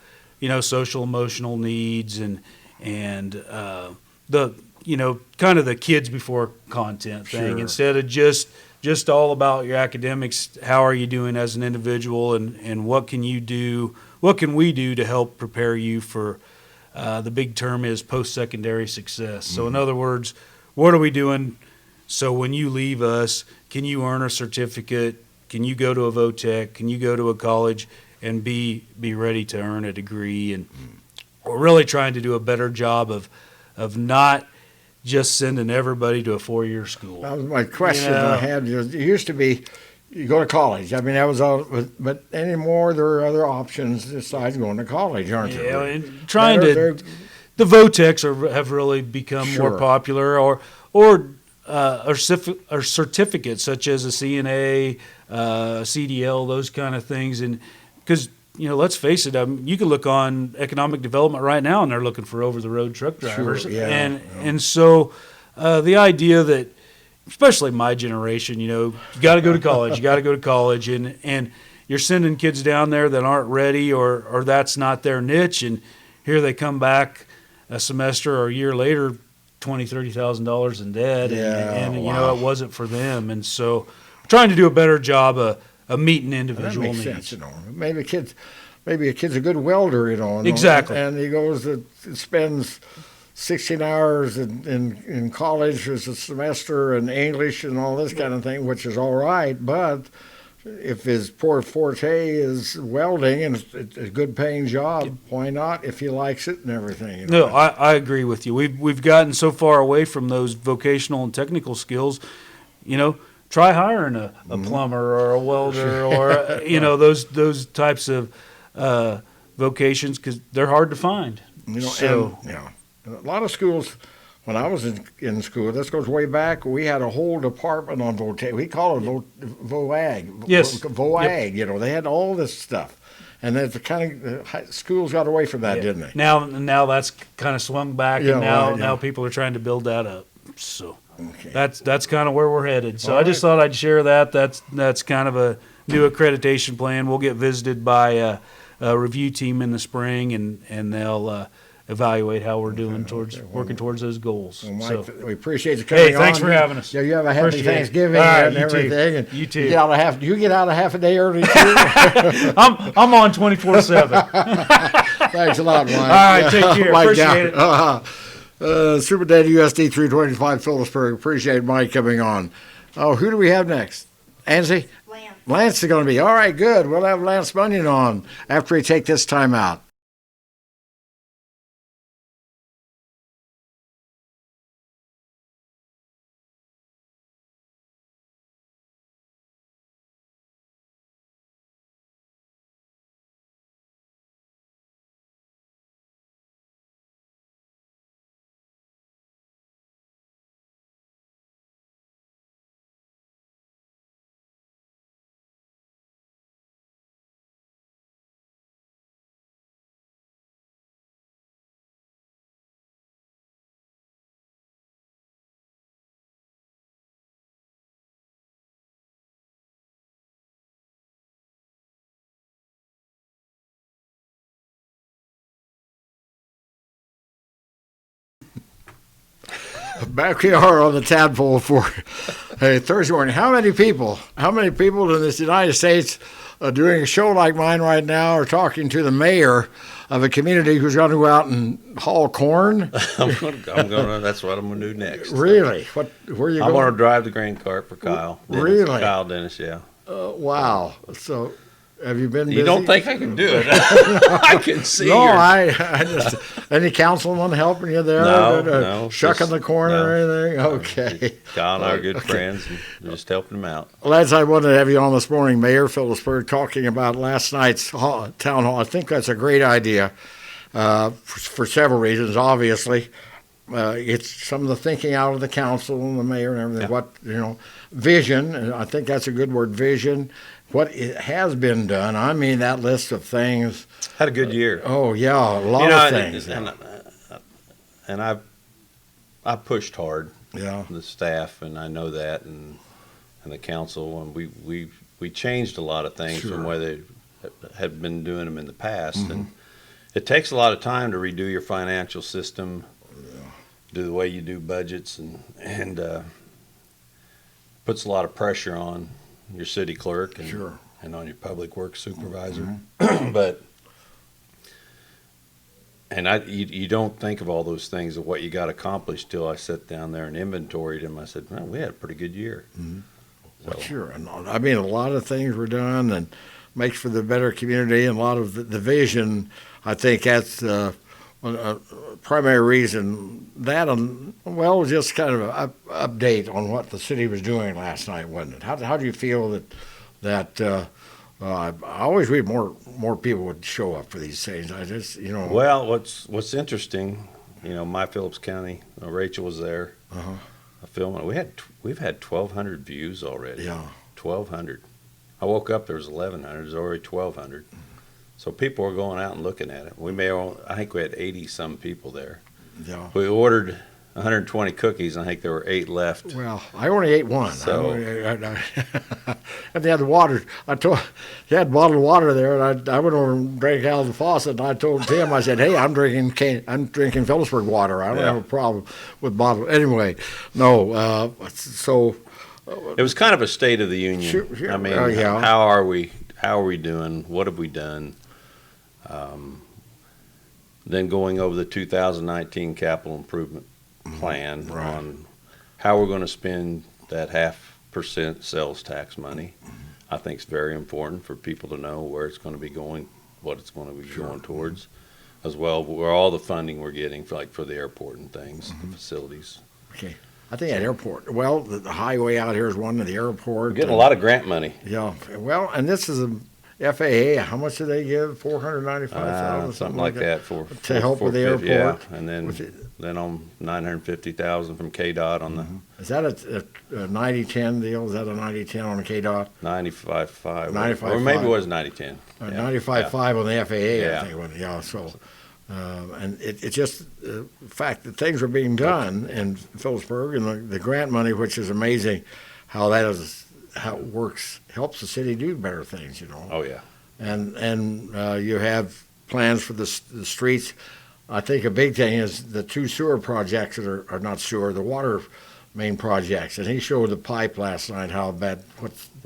S16: social emotional needs and the kind of the kids before content thing, instead of just all about your academics. How are you doing as an individual, and what can we do to help prepare you for the big term is post-secondary success. So in other words, what are we doing so when you leave us, can you earn a certificate, can you go to a VOTEC, can you go to a college and be ready to earn a degree? And we're really trying to do a better job of not just sending everybody to a 4-year school.
S1: That was my question I had. It used to be you go to college. I mean, that was all, but anymore there are other options besides going to college, aren't there?
S16: And the VOTECs have really become more popular, or certificates such as a CNA, CDL, those kind of things. And because, let's face it, you can look on economic development right now, and they're looking for over-the-road truck drivers. And so the idea that, especially my generation, you got to go to college, and you're sending kids down there that aren't ready, or that's not their niche, and here they come back a semester or a year later, $20,000-$30,000 in debt, and it wasn't for them. And so trying to do a better job of meeting individual
S1: needs.
S16: That makes
S1: sense, maybe a kid's a good welder,
S16: Exactly.
S1: And he goes and spends 16 hours in college as a semester, and English and all this kind of thing, which is all right, but if his poor forte is welding and it's a good paying job, why not if he likes it and everything?
S16: No, I agree with you. We've gotten so far away from those vocational and technical skills. Try hiring a plumber or a welder or those types of vocations, because they're hard to find.
S1: A lot of schools. When I was in school, this goes way back, we had a whole department on VOTEC. We call it VOAG.
S16: Yes.
S1: VOAG, they had all this stuff. And the schools got away from that, didn't they?
S16: Now that's kind of swung back, and now people are trying to build that up. So that's kind of where we're headed. So I just thought I'd share that. That's kind of a new accreditation plan. We'll get visited by a review team in the spring, and they'll evaluate how we're doing working towards those goals.
S1: Well, Mike, we appreciate you coming on.
S16: Hey, thanks for having us.
S1: Yeah, you have a happy Thanksgiving
S16: and
S1: everything.
S16: And you too.
S1: You get out a half a day early too.
S16: I'm on 24/7.
S1: Thanks a lot, Mike.
S16: All right, take care. Appreciate it.
S1: Super Data USD 325 Phillipsburg. Appreciate Mike coming on. Oh, who do we have next? Ansley? Lance is going to be. All right, good. We'll have Lance Bunyan on after we take this time out. Back we are on the Tadpoll for Thursday morning. How many people in this United States doing a show like mine right now are talking to the mayor of a community who's going to go out and haul corn?
S17: I'm gonna. That's what I'm gonna do next.
S1: Really? Where are you
S17: I'm
S1: going?
S17: gonna drive the grain cart for Kyle. Dennis.
S1: Really?
S17: Kyle Dennis, yeah.
S1: Wow. So, have you been busy?
S17: You don't think I can do it? I can see.
S1: No, I just any councilman helping you there?
S17: No,
S1: shucking the corn or anything? Okay.
S17: Kyle and I are good friends, and we're just helping him out.
S1: Lads, I wanted to have you on this morning, Mayor Phillipsburg, talking about last night's town hall. I think that's a great idea for several reasons. Obviously, it's some of the thinking out of the council and the mayor and everything.
S17: Yeah.
S1: Vision, and I think that's a good word, vision. What has been done. I mean, that list of things.
S17: Had a good year.
S1: Oh yeah, a lot of things.
S17: And I pushed hard.
S1: Yeah.
S17: The staff, and I know that, and the council, and we changed a lot of things from where they had been doing them in the past, and it takes a lot of time to redo your financial system, do the way you do budgets, and puts a lot of pressure on your city clerk and on your public works supervisor. But you don't think of all those things of what you got accomplished till I sat down there and inventoried them. I said, man, we had a pretty good year.
S1: Well, sure. And I mean, a lot of things were done and makes for the better community, and a lot of the vision. I think that's a primary reason. That, just kind of an update on what the city was doing last night, wasn't it? How do you feel that I always read more people would show up for these things. I just,
S17: Well, what's interesting, my Phillips County, Rachel was there. Filming. We've had 1,200 views already.
S1: Yeah.
S17: 1,200. I woke up, there was 1,100. There's already 1,200. So people are going out and looking at it. I think we had 80 some people there.
S1: Yeah.
S17: We ordered 120 cookies, and I think there were 8 left.
S1: Well, I only ate one.
S17: So,
S1: and they had the water. They had bottled water there, and I went over and drank out of the faucet. And I told Tim, I said, "Hey, I'm drinking Phillipsburg water. I don't have a problem with bottled." Anyway, no. So
S17: it was kind of a state of the union.
S1: Sure.
S17: I mean, how are we? How are we doing? What have we done? Then going over the 2019 capital improvement plan on how we're going to spend that 0.5% sales tax money. I think it's very important for people to know where it's going to be going, what it's going to be going towards, as well, where all the funding we're getting for the airport and things, the facilities.
S1: Okay. I think at airport. Well, the highway out here is one of the airport.
S17: We're getting a lot of grant money.
S1: Yeah. Well, and this is a FAA. How much do they give? $495,000,
S17: something like that
S1: to help with the airport.
S17: Yeah, and then on $950,000 from KDOT on the.
S1: Is that a 90-10 deal? Is that a 90-10 on the KDOT?
S17: 95.5.
S1: 95.5.
S17: Or maybe it was 90-10.
S1: 95.5 on the FAA.
S17: Yeah.
S1: I think it was. Yeah. So. And it's just the fact that things are being done in Phillipsburg, and the grant money, which is amazing, how it works, helps the city do better things.
S17: Oh yeah.
S1: And you have plans for the streets. I think a big thing is the 2 sewer projects that are not sewer, the water main projects. And he showed the pipe last night how bad.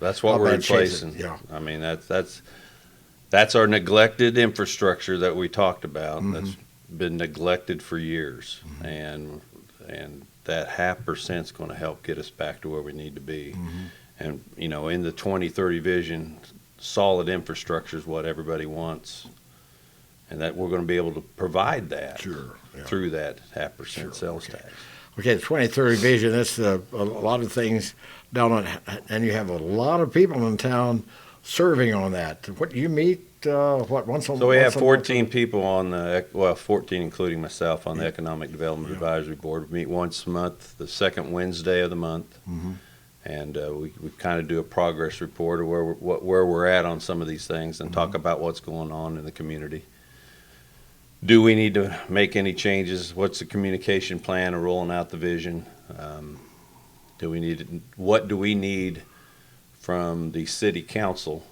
S17: That's what we're replacing.
S1: Yeah.
S17: I mean that's our neglected infrastructure that we talked about. That's been neglected for years, and that 0.5% is going to help get us back to where we need to be. And in the 2030 vision, solid infrastructure is what everybody wants, and that we're going to be able to provide that through that 0.5% sales tax.
S1: Okay, the 2030 vision. That's a lot of things down on, and you have a lot of people in town serving on that. What do you meet? Once a month?
S17: So we have 14 people on 14 including myself on the Economic Development Advisory Board. We meet once a month, the second Wednesday of the month, and we kind of do a progress report of where we're at on some of these things and talk about what's going on in the community. Do we need to make any changes? What's the communication plan of rolling out the vision? What do we need from the city council,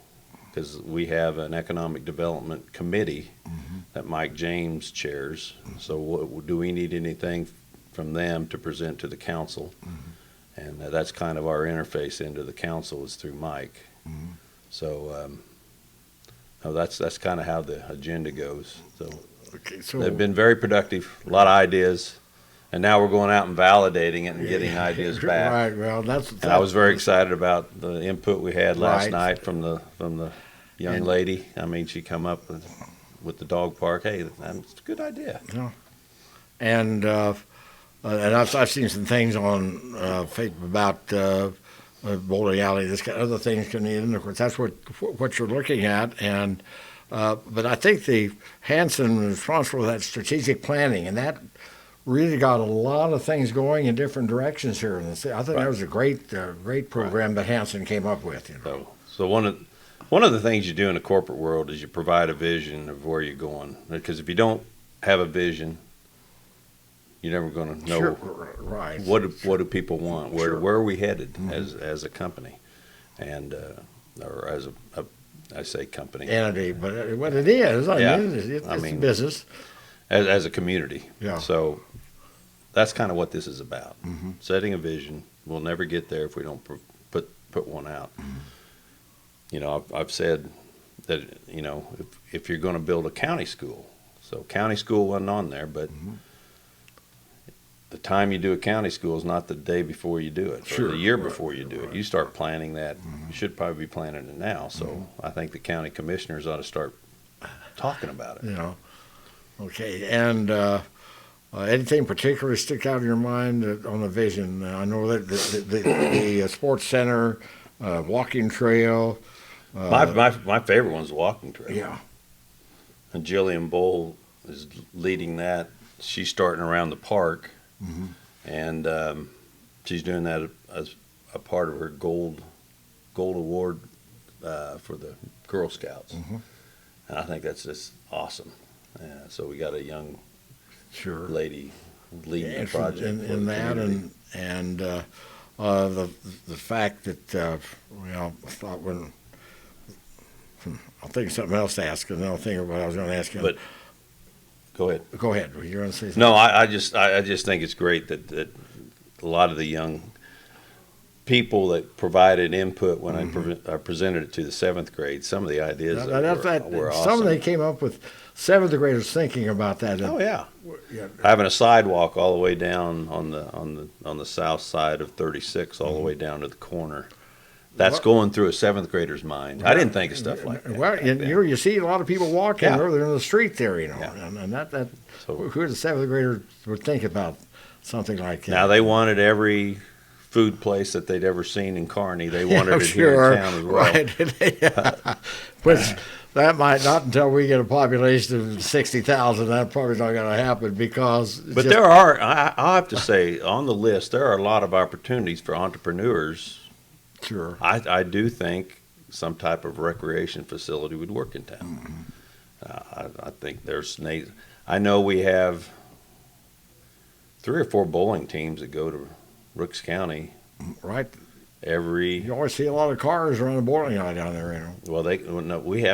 S17: because we have an economic development committee that Mike James chairs. So do we need anything from them to present to the council. And that's kind of our interface into the council is through Mike. So no, that's kind of how the agenda goes. So,
S1: Okay, so
S17: they've been very productive, a lot of ideas, and now we're going out and validating it and getting ideas back.
S1: Right. Well,
S17: And I was very excited about the input we had last
S1: Right.
S17: night from the young
S1: And-
S17: lady. I mean, she come up with the dog park. Hey, that's a good idea.
S1: Yeah. And I've seen some things on Facebook about bowling alley. This kind of other things can be in. Of course, that's what you're looking at. And but I think the Hanson was responsible for that strategic planning, and that really got a lot of things going in different directions here in the city. I think that was a great program that Hanson came up with. You know.
S17: So one of the things you do in the corporate world is you provide a vision of where you're going. Because if you don't have a vision, you're never going to know
S1: right.
S17: what do people want, where are we headed as a company, and or as a I say company
S1: Entity, but what it is, it's a business.
S17: As a community.
S1: Yeah.
S17: So that's kind of what this is about. Setting a vision. We'll never get there if we don't put one out. You know, I've said that, you know, if you're going to build a county school, so county school wasn't on there, but the time you do a county school is not the day before you do it, or the year before you do it. You start planning that. You should probably be planning it now. So I think the county commissioners ought to start talking about it.
S1: You know. Okay, and anything particularly stick out in your mind on the vision? I know that the sports center, walking trail.
S17: My favorite one's the walking trail.
S1: Yeah.
S17: And Jillian Bowl is leading that. She's starting around the park, and she's doing that as a part of her gold award for the Girl Scouts. And I think that's just awesome. So we got a young lady leading the project.
S1: In that, and the fact that well, I thought I'll think of something else to ask, and I'll think of what I was going to ask you.
S17: But go ahead.
S1: Go ahead. You're going to say something?
S17: No, I just think it's great that a lot of the young people that provided input when I presented it to the 7th grade, some of the ideas were awesome.
S1: Some of they came up with 7th graders thinking about that.
S17: Oh yeah. Having a sidewalk all the way down on the south side of 36, all the way down to the corner. That's going through a 7th grader's mind. I didn't think of stuff like that.
S1: Well, you see a lot of people walking earlier in the street there, you know, and that who the 7th graders would think about something like that.
S17: Now they wanted every food place that they'd ever seen in Kearney. They wanted it here in town as well.
S1: Right. Which that might not until we get a population of 60,000. That's probably not going to happen because.
S17: But there are, I have to say, on the list, there are a lot of opportunities for entrepreneurs.
S1: Sure.
S17: I do think some type of recreation facility would work in town. I think I know we have 3 or 4 bowling teams that go to Rooks County.
S1: Right.
S17: You
S1: always see a lot of cars around the bowling alley down there, you know.
S17: Well,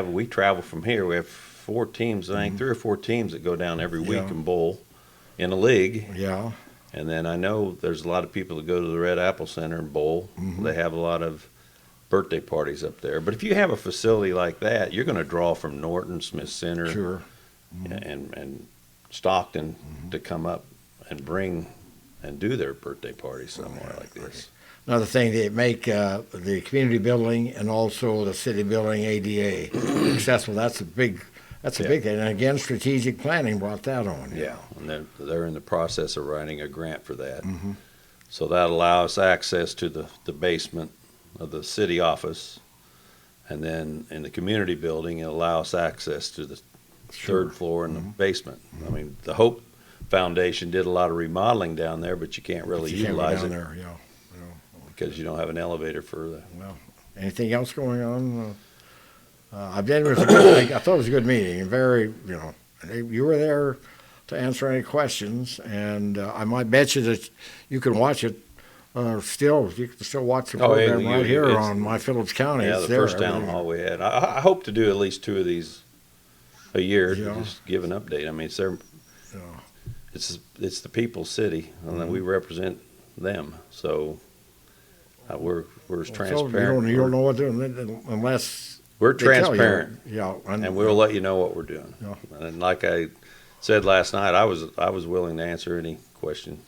S17: we travel from here. We have 4 teams, I think 3 or 4 teams that go down every week and bowl in a league.
S1: Yeah.
S17: And then I know there's a lot of people that go to the Red Apple Center and bowl. They have a lot of birthday parties up there. But if you have a facility like that, you're going to draw from Norton, Smith Center, and Stockton to come up and bring and do their birthday party somewhere like this.
S1: Another thing, they make the community building and also the city building ADA accessible. That's a big thing. And again, strategic planning brought that on.
S17: Yeah, and they're in the process of writing a grant for that. So that allows access to the basement of the city office. And then in the community building, it allows access to the 3rd floor and the basement. I mean, the Hope Foundation did a lot of remodeling down there, but you can't really utilize it because you don't have an elevator for the.
S1: Well, anything else going on? I thought it was a good meeting, and very, you were there to answer any questions, and I might bet you that you can watch it. You can still watch the program right here on My Phillips County.
S17: Yeah, the first town hall we had. I hope to do at least 2 of these a year to just give an update. I mean, it's the people's city, and then we represent them. So we're as transparent.
S1: So you don't know what they're unless
S17: We're
S1: they tell you.
S17: transparent.
S1: Yeah,
S17: and we'll let you know what we're doing.
S1: Yeah.
S17: And like I said last night, I was willing to answer any question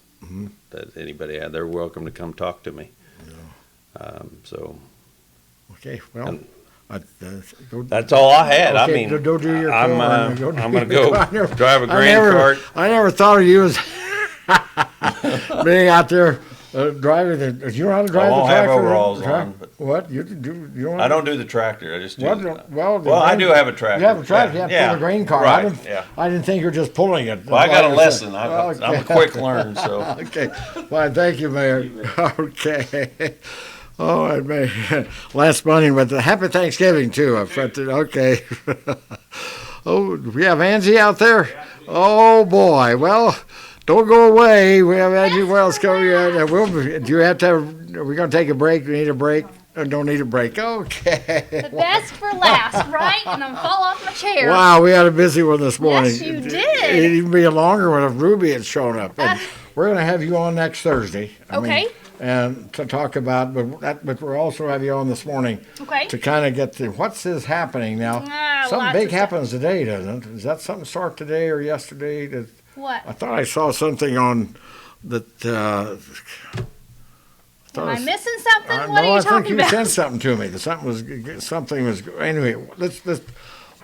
S17: that anybody had. They're welcome to come talk to me. So.
S1: Okay. Well.
S17: That's all I had.
S1: Okay,
S17: I mean,
S1: go do your
S17: I'm
S1: corn.
S17: going to go drive a grain cart.
S1: I never thought of you as being out there driving the. You know how to drive
S17: I won't
S1: the tractor?
S17: have overalls on. But
S1: what you do? You don't
S17: I don't do the tractor. I just do.
S1: Well,
S17: I do have a tractor.
S1: You have a tractor. You have to pull the grain cart.
S17: Right.
S1: I didn't think you were just pulling it.
S17: Well, I got a lesson. I'm a quick learner. So.
S1: Okay. Well, thank you, Mayor. Okay. Oh, I may last Monday, but happy Thanksgiving too. Okay. Oh, we have Angie out there. Oh boy. Well, don't go away. We have Angie Wells coming in. Do you have to? Are we going to take a break? Do we need a break? Or don't need a break? Okay.
S18: The best for last, right? And I'm fall off my chair.
S1: Wow, we had a busy one this morning.
S18: Yes, you did.
S1: It'd even be a longer one if Ruby had shown up. And we're going to have you on next Thursday.
S18: Okay.
S1: And to talk about, but we'll also have you on this morning to kind of get to what's happening now. Something big happens today, doesn't it? Is that something start today or yesterday?
S18: What?
S1: I thought I saw something on that.
S18: Am I missing something? What are you
S1: I
S18: talking
S1: think you
S18: about?
S1: sent something to me. Something was anyway. Let's.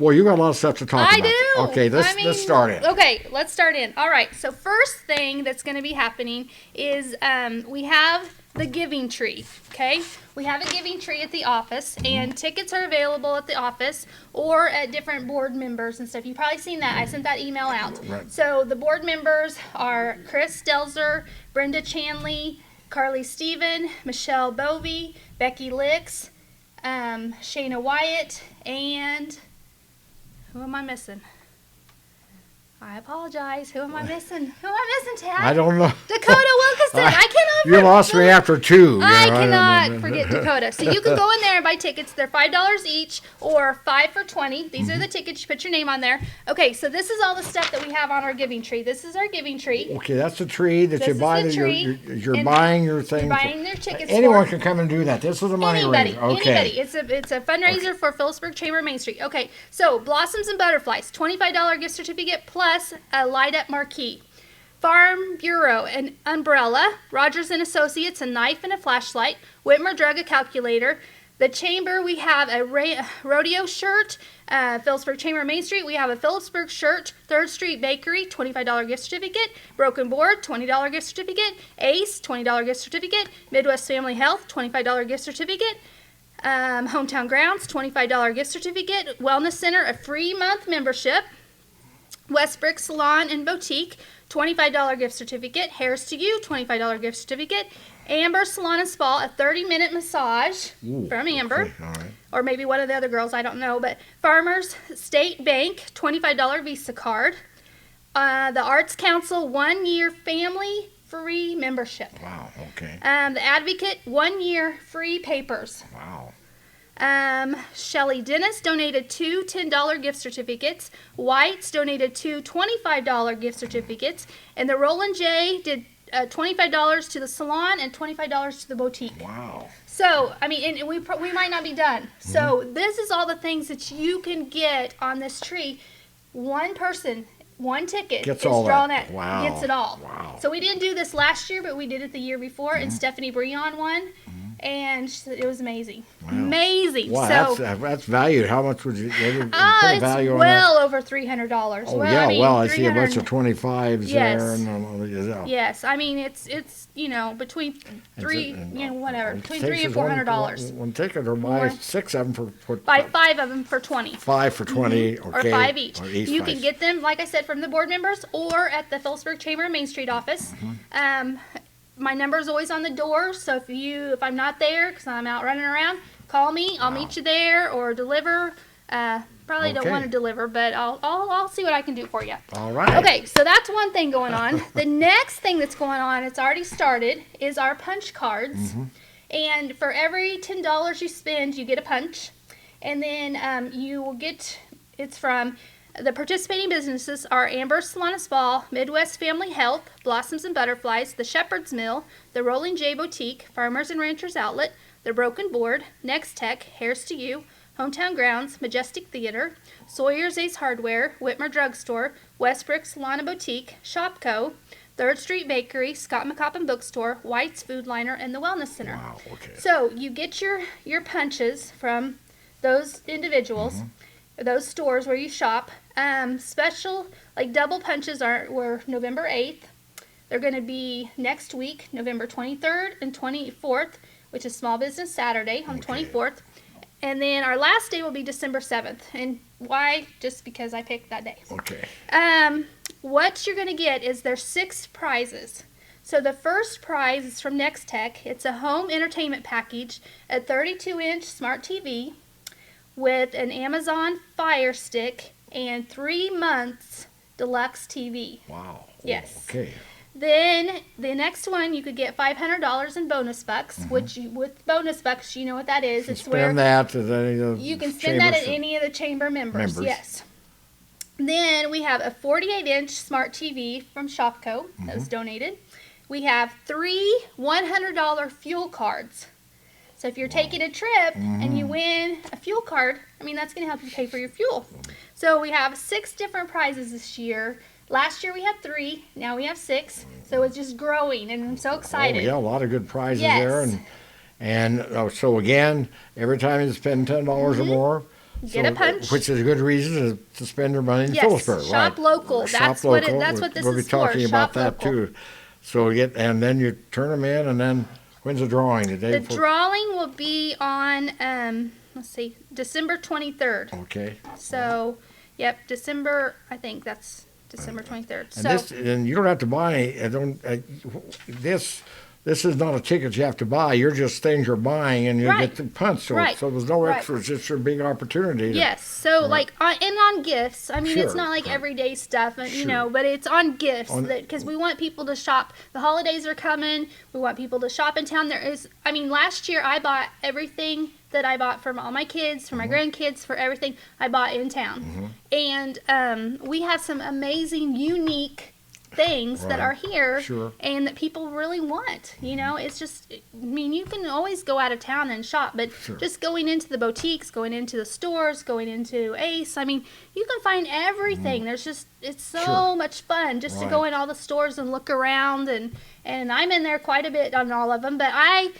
S1: Well, you got a lot of stuff to talk about.
S18: I do.
S1: Okay, let's start in.
S18: Okay, let's start in. All right. So first thing that's going to be happening is we have the giving tree. Okay, we have a giving tree at the office, and tickets are available at the office or at different board members and stuff. You've probably seen that. I sent that email out.
S1: Right.
S18: So the board members are Chris Stelzer, Brenda Chanley, Carly Steven, Michelle Bovey, Becky Licks, Shayna Wyatt, and who am I missing? I apologize. Who am I missing? Who am I missing, Tad?
S1: I don't know.
S18: Dakota Wilkerson. I cannot.
S1: You lost me after two.
S18: I cannot forget Dakota. So you can go in there and buy tickets. They're $5 each or $5 for $20. These are the tickets. You put your name on there. Okay, so this is all the stuff that we have on our giving tree. This is our giving tree.
S1: Okay, that's the tree that you buy. You're buying your thing.
S18: You're buying their tickets.
S1: Anyone can come and do that. This is a money raiser. Okay.
S18: Anybody. It's a fundraiser for Phillipsburg Chamber Main Street. Okay, so Blossoms and Butterflies, $25 gift certificate plus a light up marquee. Farm Bureau, an umbrella. Rogers and Associates, a knife and a flashlight. Whitmer Drug, a calculator. The Chamber, we have a rodeo shirt. Phillipsburg Chamber Main Street, we have a Phillipsburg shirt. 3rd Street Bakery, $25 gift certificate. Broken Board, $20 gift certificate. Ace, $20 gift certificate. Midwest Family Health, $25 gift certificate. Hometown Grounds, $25 gift certificate. Wellness Center, a free month membership. Westbrook Salon and Boutique, $25 gift certificate. Hairs to You, $25 gift certificate. Amber Salon and Spa, a 30-minute massage from Amber.
S1: Okay, all right.
S18: Or maybe one of the other girls, I don't know. But Farmers State Bank, $25 Visa card. The Arts Council, 1-year family free membership.
S1: Wow, okay.
S18: The Advocate, 1-year free papers.
S1: Wow.
S18: Shelly Dennis donated 2 $10 gift certificates. White's donated 2 $25 gift certificates. And the Roland J did $25 to the salon and $25 to the boutique.
S1: Wow.
S18: So, I mean, and we might not be done. So this is all the things that you can get on this tree. One person, one ticket
S1: Gets
S18: is
S1: all
S18: drawn
S1: that.
S18: at.
S1: Wow.
S18: Gets it all.
S1: Wow.
S18: So we didn't do this last year, but we did it the year before, and Stephanie Breon won. And it was amazing.
S1: Wow.
S18: Amazing.
S1: Wow,
S18: so
S1: that's valued. How much would you put a
S18: it's
S1: value on
S18: well
S1: that?
S18: over $300.
S1: Oh,
S18: well,
S1: yeah,
S18: I mean,
S1: I see a
S18: 300
S1: bunch of 25s
S18: Yes.
S1: there. And,
S18: Yes, I mean it's between whatever, between $300 and $400.
S1: One ticket, or buy
S18: More.
S1: 6 of them for
S18: Buy 5 of them for $20.
S1: 5 for 20.
S18: Or
S1: Okay.
S18: 5 each.
S1: Or
S18: You
S1: five.
S18: can get them, like I said, from the board members or at the Phillipsburg Chamber Main Street office. My number is always on the door, so if I'm not there because I'm out running around, call me. I'll meet you there or deliver. Probably don't
S1: Okay.
S18: want to deliver, but I'll see what I can do for you.
S1: All right.
S18: Okay, so that's one thing going on. The next thing that's going on, it's already started, is our punch cards. And for every $10 you spend, you get a punch. And then you will get, it's from The participating businesses are Amber Salon Spa, Midwest Family Health, Blossoms and Butterflies, The Shepherd's Mill, The Rolling J Boutique, Farmers and Ranchers Outlet, The Broken Board, Next Tech, Hairs to You, Hometown Grounds, Majestic Theater, Sawyer's Ace Hardware, Whitmer Drugstore, Westbrook Salon and Boutique, Shopco, 3rd Street Bakery, Scott McCoppin Bookstore, White's Food Liner, and the Wellness Center.
S1: Wow, okay.
S18: So you get your punches from those individuals, those stores where you shop. Special, like double punches were November 8th. They're going to be next week, November 23rd and 24th, which is Small Business Saturday on the 24th. And then our last day will be December 7th. And why? Just because I picked that day.
S1: Okay.
S18: What you're going to get is there's 6 prizes. So the first prize is from Next Tech. It's a home entertainment package, a 32-inch smart TV with an Amazon Fire Stick and 3 months deluxe TV.
S1: Wow.
S18: Yes.
S1: Okay.
S18: Then the next one, you could get $500 in bonus bucks, which with bonus bucks, you know what that is. It's where
S1: Spend that to the
S18: you can spend that at any of the chamber members. Yes. Then we have a 48-inch smart TV from Shopco that was donated. We have 3 $100 fuel cards. So if you're taking a trip and you win a fuel card, I mean, that's going to help you pay for your fuel. So we have 6 different prizes this year. Last year we had 3, now we have 6. So it's just growing, and I'm so excited.
S1: Oh, yeah, a lot of good prizes
S18: Yes.
S1: there. And so again, every time you spend $10 or more,
S18: Get a punch.
S1: which is a good reason to spend your money in
S18: Yes,
S1: Phillipsburg.
S18: shop
S1: right.
S18: local.
S1: Shop
S18: That's
S1: local.
S18: what this
S1: we'll
S18: is
S1: be
S18: for.
S1: talking
S18: Shop
S1: about that
S18: local.
S1: too. So and then you turn them in, and then when's the drawing? The day
S18: The
S1: before?
S18: drawing will be on, let's see, December 23rd.
S1: Okay.
S18: So, yep, I think that's December 23rd.
S1: And you don't have to buy. This is not a ticket you have to buy. You're just things you're buying, and you
S18: Right.
S1: get the punch. So,
S18: Right.
S1: so there's no
S18: Right.
S1: extras. It's a big opportunity.
S18: Yes, so
S1: Right.
S18: on gifts. I mean, it's
S1: Sure,
S18: not like
S1: right.
S18: everyday stuff, you
S1: Sure.
S18: know, but it's on gifts
S1: On-
S18: because we want people to shop. The holidays are coming. We want people to shop in town. Last year I bought everything that I bought for all my kids, for my grandkids, for everything I bought in town. And we have some amazing, unique things that
S1: Right.
S18: are here
S1: Sure.
S18: and that people really want. You know, it's just, I mean, you can always go out of town and shop, but
S1: Sure.
S18: just going into the boutiques, going into the stores, going into Ace, I mean, you can find everything. There's just, it's so
S1: Sure.
S18: much fun just to
S1: Right.
S18: go in all the stores and look around, and I'm in there quite a bit on all of them, but I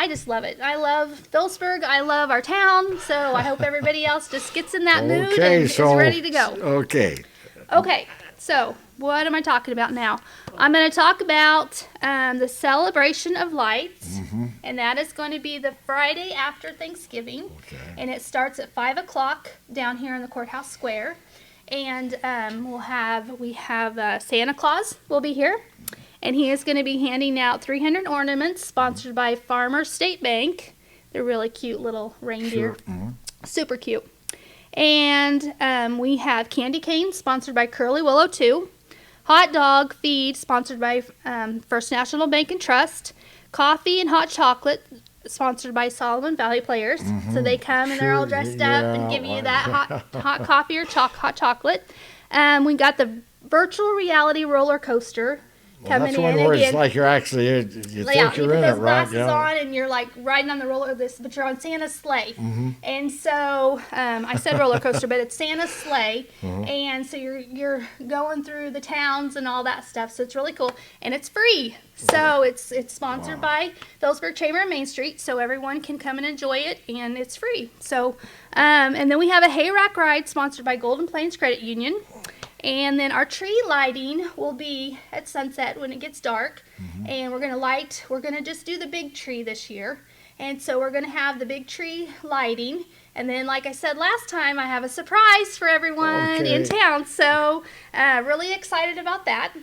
S18: just love it. I love Phillipsburg. I love our town, so I hope everybody else just gets in that mood and is ready to go.
S1: Okay.
S18: Okay, so what am I talking about now? I'm going to talk about the celebration of lights, and that is going to be the Friday after Thanksgiving, and it starts at 5 o'clock down here in the courthouse square, and we have Santa Claus will be here, and he is going to be handing out 300 ornaments sponsored by Farmers State Bank. They're really cute little reindeer, super cute. And we have candy cane sponsored by Curly Willow 2. Hot dog feed sponsored by First National Bank and Trust. Coffee and hot chocolate sponsored by Solomon Valley Players. So they come and they're all dressed up and give you that hot coffee or hot chocolate. We got the virtual reality roller coaster coming
S1: that's
S18: in
S1: one where
S18: again.
S1: it's like you're actually, you think
S18: You
S1: you're
S18: put
S1: in
S18: those
S1: it, right?
S18: glasses on and you're like riding on the roller, but you're on Santa's sleigh. And so I said roller coaster, but it's Santa's sleigh. And so you're going through the towns and all that stuff. So it's really cool, and it's free. So it's sponsored by Phillipsburg Chamber of Main Street, so everyone can come and enjoy it, and it's free. So and then we have a hay rack ride sponsored by Golden Plains Credit Union. And then our tree lighting will be at sunset when it gets dark. And we're going to just do the big tree this year. And so we're going to have the big tree lighting. And then, like I said last time, I have a surprise for everyone in town. So really excited about that.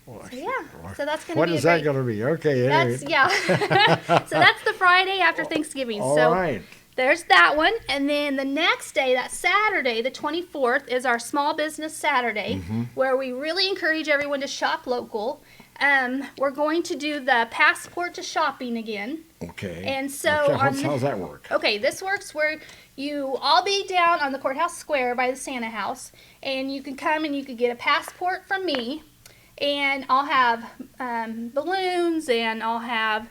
S18: So, yeah, so that's going to be
S1: What is that going to be? Okay.
S18: That's, yeah. So that's the Friday after Thanksgiving.
S1: All
S18: so
S1: right.
S18: there's that one. And then the next day, that Saturday, the 24th, is our Small Business Saturday, where we really encourage everyone to shop local. we're going to do the passport to shopping again.
S1: Okay.
S18: And so
S1: how's that work?
S18: Okay, this works where you all be down on the courthouse square by the Santa house, and you can come and you can get a passport from me, and I'll have balloons, and I'll have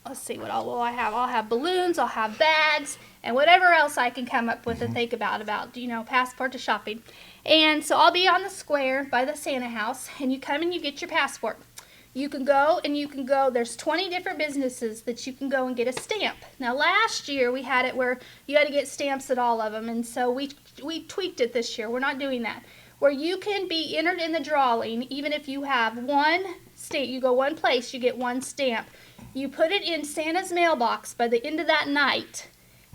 S18: let's see what all will I have. I'll have balloons, I'll have bags, and whatever else I can come up with and think about passport to shopping. And so I'll be on the square by the Santa house, and you come and you get your passport. You can go, there's 20 different businesses that you can go and get a stamp. Now last year we had it where you had to get stamps at all of them, and so we tweaked it this year. We're not doing that. Where you can be entered in the drawing, even if you have one stamp, you go one place, you get one stamp. You put it in Santa's mailbox by the end of that night,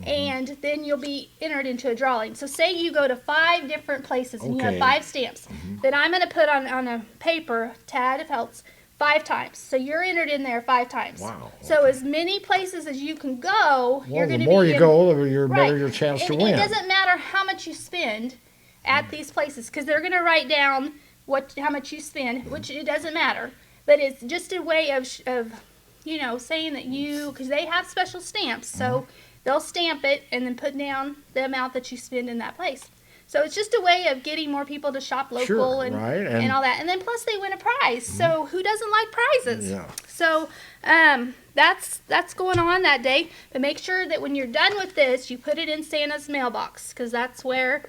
S18: and then you'll be entered into a drawing. So say you go to 5 different places and you have 5 stamps. Then I'm going to put on a paper, Tad Phelps, 5 times. So you're entered in there 5 times.
S1: Wow.
S18: So as many places as you can go, you're going to be
S1: the more you go, the
S18: right.
S1: better your chance to win.
S18: It doesn't matter how much you spend at these places, because they're going to write down how much you spend, which it doesn't matter. But it's just a way of saying that because they have special stamps, so they'll stamp it and then put down the amount that you spend in that place. So it's just a way of getting more people to shop local and all that. And then plus they win a prize. So who doesn't like prizes?
S1: Yeah.
S18: So that's going on that day. But make sure that when you're done with this, you put it in Santa's mailbox, because that's where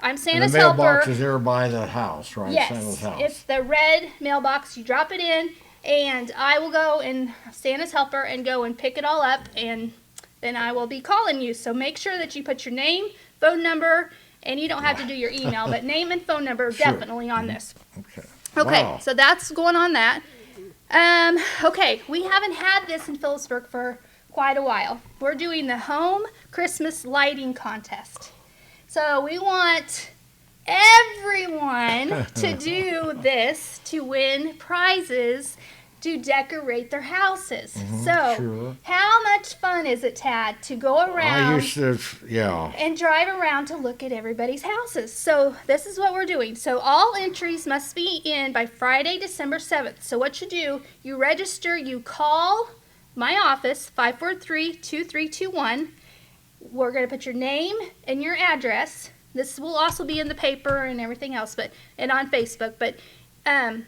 S18: I'm Santa's
S1: the
S18: helper.
S1: mailbox is there by the house, right?
S18: Yes,
S1: Santa's house.
S18: it's the red mailbox. You drop it in, and I will go and Santa's helper and go and pick it all up, and then I will be calling you. So make sure that you put your name, phone number, and you don't have to do your email, but name and phone number definitely on this. Okay,
S1: Wow.
S18: so that's going on that. Okay, we haven't had this in Phillipsburg for quite a while. We're doing the home Christmas lighting contest. So we want everyone to do this to win prizes to decorate their houses. So how much fun is it, Tad, to go around and drive around to look at everybody's houses? So this is what we're doing. So all entries must be in by Friday, December 7th. So what you do, you register, you call my office, 543-2321. We're going to put your name and your address. This will also be in the paper and everything else, and on Facebook. But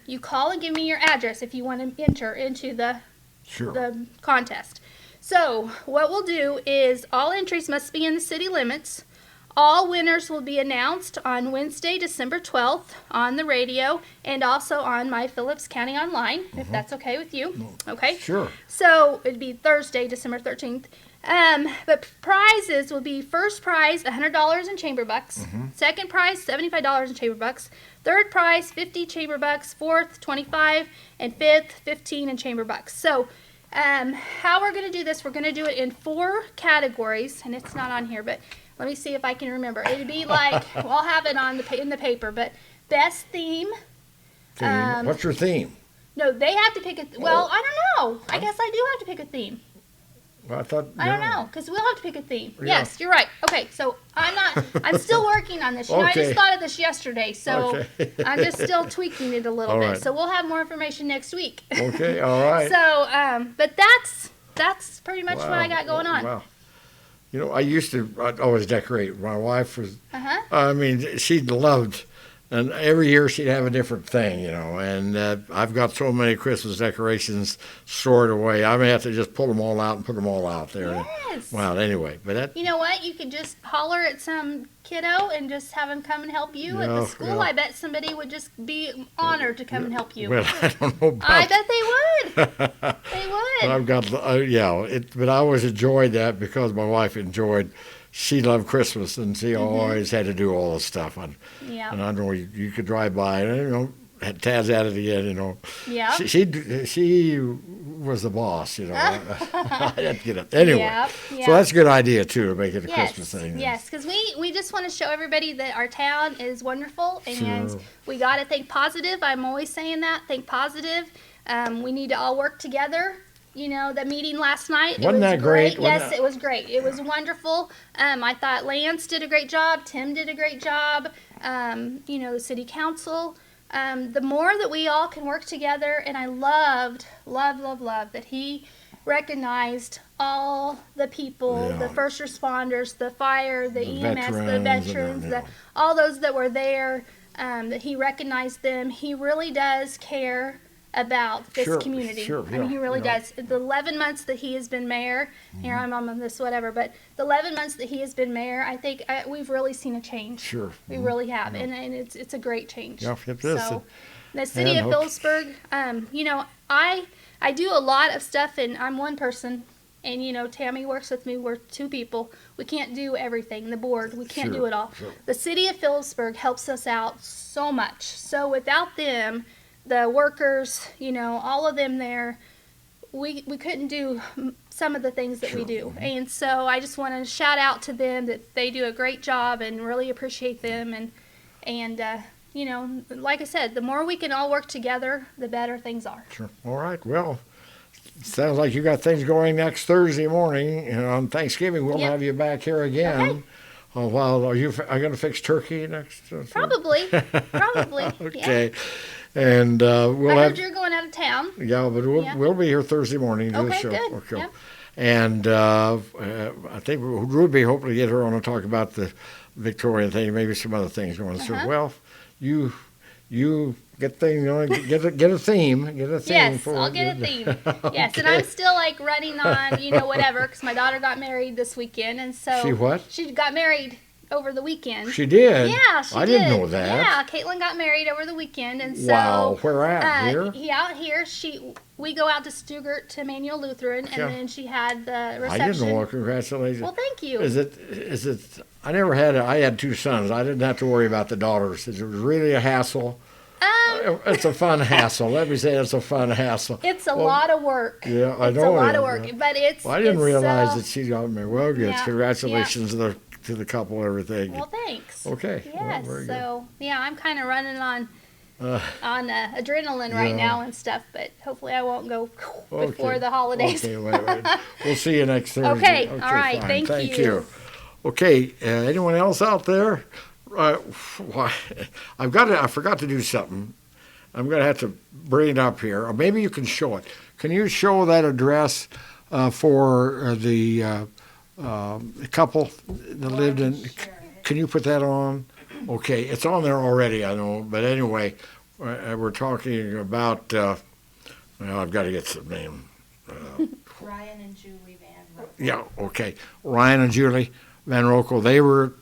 S18: you call and give me your address if you want to enter into the contest. So what we'll do is all entries must be in the city limits. All winners will be announced on Wednesday, December 12th on the radio and also on my Phillips County Online, if that's okay with you. Okay?
S1: Sure.
S18: So it'd be Thursday, December 13th. But prizes will be first prize $100 in chamber bucks, second prize $75 in chamber bucks, third prize 50 chamber bucks, fourth 25, and fifth 15 in chamber bucks. So how we're going to do this, we're going to do it in 4 categories, and it's not on here, but let me see if I can remember. It would be like, well, I'll have it on in the paper, but best theme.
S1: What's your theme?
S18: No, they have to pick well, I don't know. I guess I do have to pick a theme.
S1: Well, I
S18: don't know, because we'll have to pick a theme.
S1: Yeah.
S18: Yes, you're right. Okay, so I'm still working on this. I just thought of this yesterday, so I'm just still tweaking it a little bit. So we'll have more information next week.
S1: Okay, all right.
S18: So, but that's pretty much what I got going on.
S1: Wow. I'd always decorate. My wife was, she loved, and every year she'd have a different thing, and I've got so many Christmas decorations stored away. I may have to just pull them all out and put them all out there.
S18: Yes.
S1: Well, anyway, but that.
S18: You know what? You could just holler at some kiddo and just have him come and help you at the school. I bet somebody would just be honored to come and help you.
S1: Well, I don't know about.
S18: I bet they would. They would.
S1: But I've got, but I always enjoyed that because my wife enjoyed. She loved Christmas, and she always had to do all this stuff. And I know you could drive by, and Tad's at it again,
S18: Yeah.
S1: She was the boss, I had to get it anyway.
S18: Yeah.
S1: So that's a good idea too, to make it a Christmas thing.
S18: Yes, because we just want to show everybody that our town is wonderful, and we got to think positive. I'm always saying that. Think positive. We need to all work together. The meeting last night.
S1: Wasn't that great?
S18: Yes, it was great. It was wonderful. I thought Lance did a great job. Tim did a great job. The city council. the more that we all can work together, and I loved that he recognized all the people, the first responders, the fire, the EMS, the veterans, all those that were there, that he recognized them. He really does care about this community. I mean, he really does. The 11 months that he has been mayor, here I'm on this whatever, but the 11 months that he has been mayor, I think we've really seen a change. We really have, and it's a great change.
S1: Yeah, it is.
S18: So, the city of Phillipsburg, you know, I do a lot of stuff, and I'm one person, and you know, Tammy works with me. We're two people. We can't do everything. The board, we can't do it all. The city of Phillipsburg helps us out so much. So without them, the workers, you know, all of them there, we couldn't do some of the things that we do. And so I just want to shout out to them that they do a great job and really appreciate them. And you know, like I said, the more we can all work together, the better things are.
S1: Sure. All right. Well, sounds like you got things going next Thursday morning, and on Thanksgiving we'll have you back here again.
S18: Okay.
S1: Oh, well, are you going to fix turkey next?
S18: Probably.
S1: Okay. Yeah. And we'll
S18: I
S1: have.
S18: heard you're going out of town.
S1: Yeah, but we'll be here Thursday morning to do the show.
S18: Good.
S1: Okay.
S18: Yep.
S1: And I think Ruby hopefully get her on to talk about the Victorian thing, maybe some other things going through. Well, you get things going. Get a theme. Get a theme.
S18: Yes,
S1: for
S18: I'll get a theme.
S1: Okay.
S18: Yes, and I'm still like running on, you know, whatever, because my daughter got married this weekend, and so
S1: She what?
S18: She got married over the weekend.
S1: She did?
S18: Yeah, she did.
S1: I didn't know that.
S18: Yeah, Caitlin got married over the weekend, and so
S1: Wow, where at? Here?
S18: Yeah, out here. We go out to Stuttgart to Emmanuel Lutheran, and then she had the reception.
S1: I didn't know. Congratulations.
S18: Well, thank you.
S1: Is it? I never had. I had two sons. I didn't have to worry about the daughters. Is it really a hassle? It's a fun hassle. Let me say it's a fun hassle.
S18: It's a lot of work.
S1: Yeah, I know.
S18: It's a lot of work, but it's.
S1: Well, I didn't realize that she got married. Well, good.
S18: Yeah,
S1: Congratulations to the couple, everything.
S18: Well, thanks.
S1: Okay.
S18: Yes.
S1: Well,
S18: So yeah, I'm kind of running on adrenaline right now and stuff, but hopefully I won't go before the holidays.
S1: Okay, wait. We'll see you next Thursday.
S18: Okay. All right.
S1: Fine.
S18: Thank you.
S1: Okay. Anyone else out there? I forgot to do something. I'm going to have to bring it up here. Or maybe you can show it. Can you show that address for the couple that lived in? Can you put that on? Okay, it's on there already, I know. But anyway, we're talking about. Well, I've got to get some name.
S5: Ryan and Julie Van Roekel.
S1: Yeah. Okay. Ryan and Julie Van Roekel. They were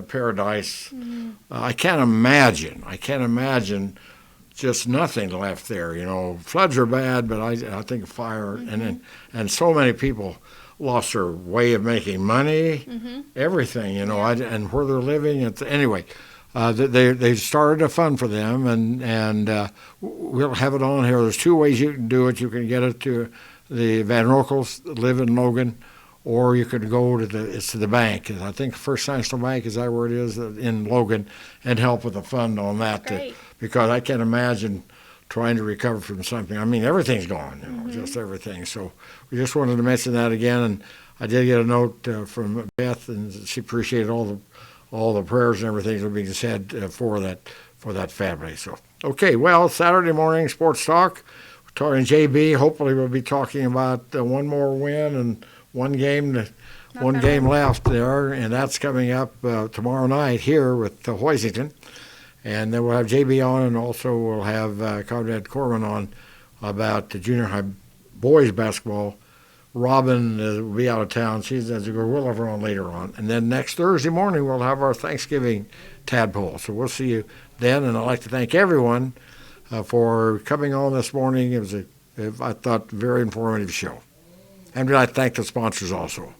S1: Paradise.
S5: Mm-hmm.
S1: I can't imagine just nothing left there. You know, floods are bad, but I think fire and so many people lost their way of making money, everything. You know, and where they're living. Anyway, they started a fund for them, and we'll have it on here. There's two ways you can do it. You can get it to the Van Roekels that live in Logan, or you could go to the bank. I think First National Bank, is that where it is, in Logan, and help with the fund on that. Because I can't imagine trying to recover from something. I mean, everything's gone, you know, just everything. So we just wanted to mention that again. And I did get a note from Beth, and she appreciated all the prayers and everything that are being said for that family. So okay, well, Saturday morning sports talk. We're talking JB. Hopefully, we'll be talking about one more win and one game left there, and that's coming up tomorrow night here with Hoisington. And then we'll have JB on, and also we'll have Conrad Corman on about the junior high boys basketball. Robin will be out of town. We'll have her on later on. And then next Thursday morning, we'll have our Thanksgiving tadpole. So we'll see you then. And I'd like to thank everyone for coming on this morning. It was I thought, very informative show. And I'd like to thank the sponsors also.